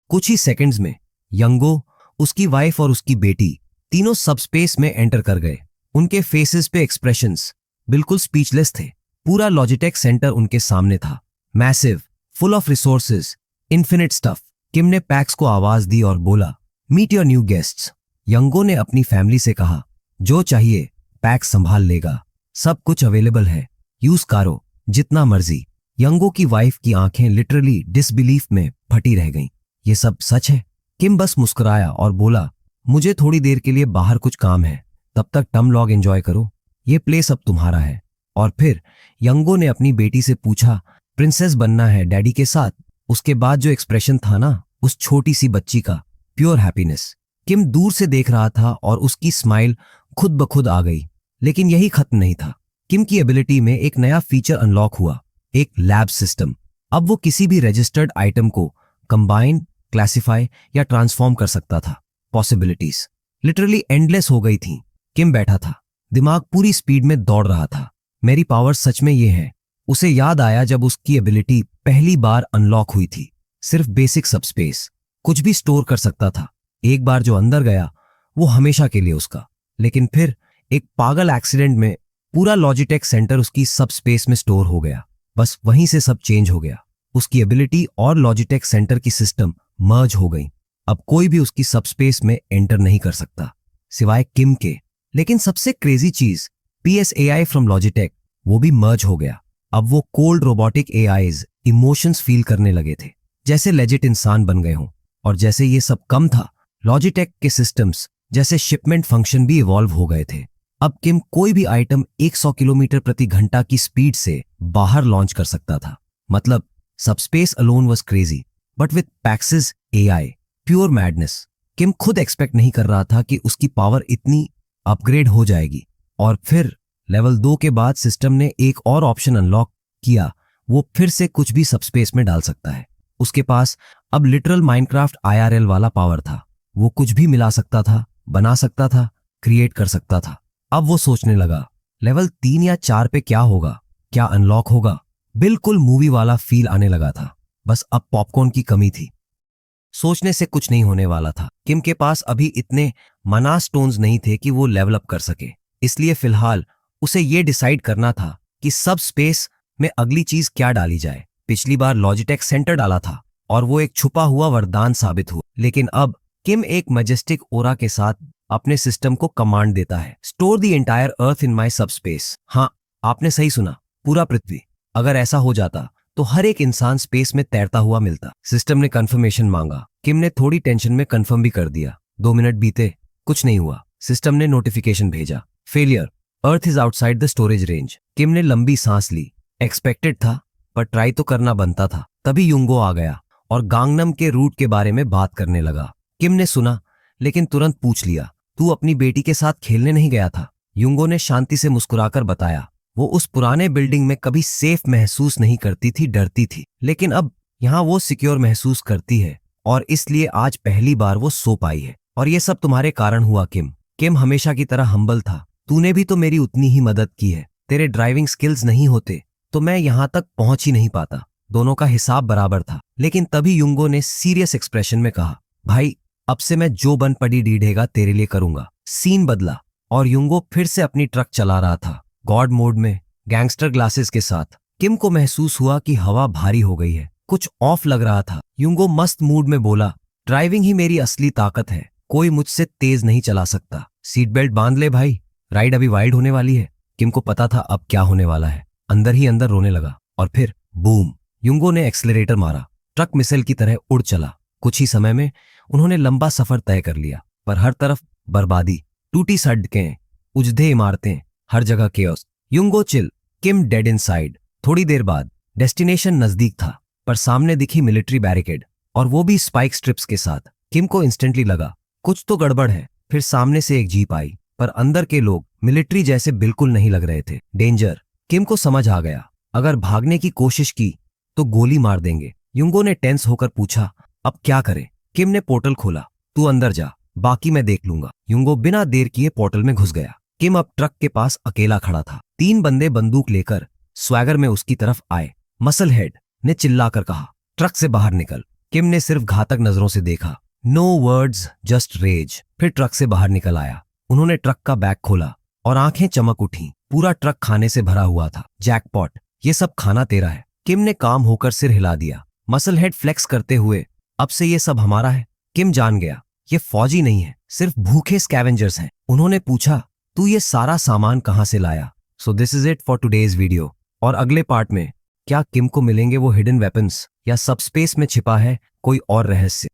कुछ ही सेकंड्स में यंगो, उसकी वाइफ और उसकी बेटी तीनों सब स्पेस में एंटर कर गए। उनके फेसेस पे एक्सप्रेशंस बिल्कुल स्पीचलेस थे। पूरा लॉजिटेक सेंटर उनके सामने था, massive, full of resources, infinite stuff. Kim ने पैक्स को आवाज दी और बोला, meet your new guests. Yango ने अपनी फैमिली से कहा, जो चाहिए पैक्स संभाल लेगा, सब कुछ अवेलेबल है, यूज करो जितना मर्जी। यंगो की वाइफ की आंखें लिटरली डिसबिलीफ में फटी रह गईं। ये सब सच है? किम बस मुस्कुराया और बोला, मुझे थोड़ी देर के लिए बाहर कुछ काम है, तब तक टम लॉग एंजॉय करो, ये प्लेस अब तुम्हारा है। और फिर यंगो ने अपनी बेटी से पूछा, प्रिंसेस बनना है डैडी के साथ? उसके बाद जो एक्सप्रेशन था ना उस छोटी सी बच्ची का, प्योर हैप्पीनेस। किम दूर से देख रहा था और उसकी स्माइल खुद ब खुद आ गई। लेकिन यही खत्म नहीं था। किम की एबिलिटी में एक नया फीचर अनलॉक हुआ, एक लैब सिस्टम। अब वो किसी भी रजिस्टर्ड आइटम को कंबाइन, क्लासिफाई या ट्रांसफॉर्म कर सकता था। पॉसिबिलिटीज लिटरली एंडलेस हो गई थी। किम बैठा था, दिमाग पूरी स्पीड में दौड़ रहा था। मेरी पावर सच में ये है। उसे याद आया जब उसकी एबिलिटी पहली बार अनलॉक हुई थी। सिर्फ बेसिक सबस्पेस, कुछ भी स्टोर कर सकता था। एक बार जो अंदर गया वो हमेशा के लिए उसका। लेकिन फिर एक पागल एक्सीडेंट में पूरा लॉजिटेक सेंटर उसकी सब स्पेस में स्टोर हो गया। बस वहीं से सब चेंज हो गया। उसकी एबिलिटी और लॉजिटेक सेंटर की सिस्टम मर्ज हो गई। अब कोई भी उसकी सब स्पेस में एंटर नहीं कर सकता सिवाय किम के। लेकिन सबसे क्रेजी चीज, PSAI फ्रॉम लॉजिटेक, वो भी मर्ज हो गया। अब वो cold robotic AIs emotions feel करने लगे थे, जैसे लेजिट इंसान बन गए हों। और जैसे ये सब कम था, लॉजिटेक के सिस्टम्स जैसे शिपमेंट फंक्शन भी इवॉल्व हो गए थे। अब किम कोई भी आइटम 100 किलोमीटर प्रति घंटा की स्पीड से बाहर लॉन्च कर सकता था। मतलब subspace alone was crazy, but with Pax's AI, pure madness. Kim खुद एक्सपेक्ट नहीं कर रहा था कि उसकी पावर इतनी अपग्रेड हो जाएगी। और फिर लेवल 2 के बाद सिस्टम ने एक और ऑप्शन अनलॉक किया, वो फिर से कुछ भी सबस्पेस में डाल सकता है। उसके पास अब लिटरल माइनक्राफ्ट IRL वाला पावर था। वो कुछ भी मिला सकता था, बना सकता था, क्रिएट कर सकता था। अब वो सोचने लगा, लेवल 3 या 4 पे क्या होगा, क्या अनलॉक होगा। बिल्कुल मूवी वाला फील आने लगा था। बस अब पॉपकॉर्न की कमी थी। सोचने से कुछ नहीं होने वाला था। किम के पास अभी इतने मना स्टोन्स नहीं थे कि वो लेवल अप कर सके। इसलिए फिलहाल उसे ये डिसाइड करना था कि सब स्पेस में अगली चीज क्या डाली जाए। पिछली बार लॉजिटेक सेंटर डाला था और वो एक छुपा हुआ वरदान साबित हुआ। लेकिन अब किम एक मैजेस्टिक ओरा के साथ अपने सिस्टम को कमांड देता है, store the entire earth in my subspace. हाँ, आपने सही सुना, पूरा पृथ्वी। अगर ऐसा हो जाता तो हर एक इंसान स्पेस में तैरता हुआ मिलता। सिस्टम ने कंफर्मेशन मांगा। किम ने थोड़ी टेंशन में कंफर्म भी कर दिया। 2 मिनट बीते, कुछ नहीं हुआ। सिस्टम ने नोटिफिकेशन भेजा, failure, Earth is outside the storage range. Kim ने लंबी सांस ली। एक्सपेक्टेड था, पर ट्राई तो करना बनता था। तभी युंगो आ गया और गांगनम के रूट के बारे में बात करने लगा। किम ने सुना, लेकिन तुरंत पूछ लिया, तू अपनी बेटी के साथ खेलने नहीं गया था? युंगो ने शांति से मुस्कुराकर बताया, वो उस पुराने बिल्डिंग में कभी सेफ महसूस नहीं करती थी, डरती थी। लेकिन अब यहाँ वो सिक्योर महसूस करती है, और इसलिए आज पहली बार वो सो पाई है। और ये सब तुम्हारे कारण हुआ किम। किम हमेशा की तरह हम्बल था। तूने भी तो मेरी उतनी ही मदद की है। तेरे ड्राइविंग स्किल्स नहीं होते तो मैं यहाँ तक पहुंच ही नहीं पाता। दोनों का हिसाब बराबर था। लेकिन तभी युंगो ने सीरियस एक्सप्रेशन में कहा, भाई अब से मैं जो बन पड़ी डीडेगा तेरे लिए करूंगा। सीन बदला और युंगो फिर से अपनी ट्रक चला रहा था, गॉड मोड में, गैंगस्टर ग्लासेस के साथ। किम को महसूस हुआ कि हवा भारी हो गई है, कुछ ऑफ लग रहा था। युंगो मस्त मूड में बोला, ड्राइविंग ही मेरी असली ताकत है, कोई मुझसे तेज नहीं चला सकता। सीट बेल्ट बांध ले भाई, राइड अभी वाइड होने वाली है। किम को पता था अब क्या होने वाला है। अंदर ही अंदर रोने लगा और फिर बूम, युंगो ने एक्सेलरेटर मारा। ट्रक मिसाइल की तरह उड़ चला। कुछ ही समय में उन्होंने लंबा सफर तय कर लिया, पर हर तरफ बर्बादी, टूटी सड़कें, उजड़े इमारतें, हर जगह केओस। युंगो चिल, किम डेड इनसाइड। थोड़ी देर बाद डेस्टिनेशन नजदीक था, पर सामने दिखी मिलिट्री बैरिकेड, और वो भी स्पाइक स्ट्रिप्स के साथ। किम को इंस्टेंटली लगा कुछ तो गड़बड़ है। फिर सामने से एक जीप आई, पर अंदर के लोग मिलिट्री जैसे बिल्कुल नहीं लग रहे थे। डेंजर। किम को समझ आ गया, अगर भागने की कोशिश की तो गोली मार देंगे। युंगो ने टेंस होकर पूछा, अब क्या करें? किम ने पोर्टल खोला, तू अंदर जा, बाकी मैं देख लूंगा। युंगो बिना देर किए पोर्टल में घुस गया। किम अब ट्रक के पास अकेला खड़ा था। 3 बंदे बंदूक लेकर स्वैगर में उसकी तरफ आए। मसल हेड ने चिल्लाकर कहा, ट्रक से बाहर निकल। किम ने सिर्फ घातक नजरों से देखा, नो वर्ड्स, जस्ट रेज। फिर ट्रक से बाहर निकल आया। उन्होंने ट्रक का बैग खोला और आंखें चमक उठी। पूरा ट्रक खाने से भरा हुआ था। जैकपॉट, ये सब खाना तेरा है। किम ने काम होकर सिर हिला दिया, मसल हेड फ्लेक्स करते हुए, अब से ये सब हमारा है। किम जान गया, ये फौजी नहीं है, सिर्फ भूखे स्कैवेंजर्स हैं। उन्होंने पूछा, तू ये सारा सामान कहां से लाया? So this is it for today's video. और अगले पार्ट में क्या किम को मिलेंगे वो हिडन वेपन्स, या सबस्पेस में छिपा है कोई और रहस्य?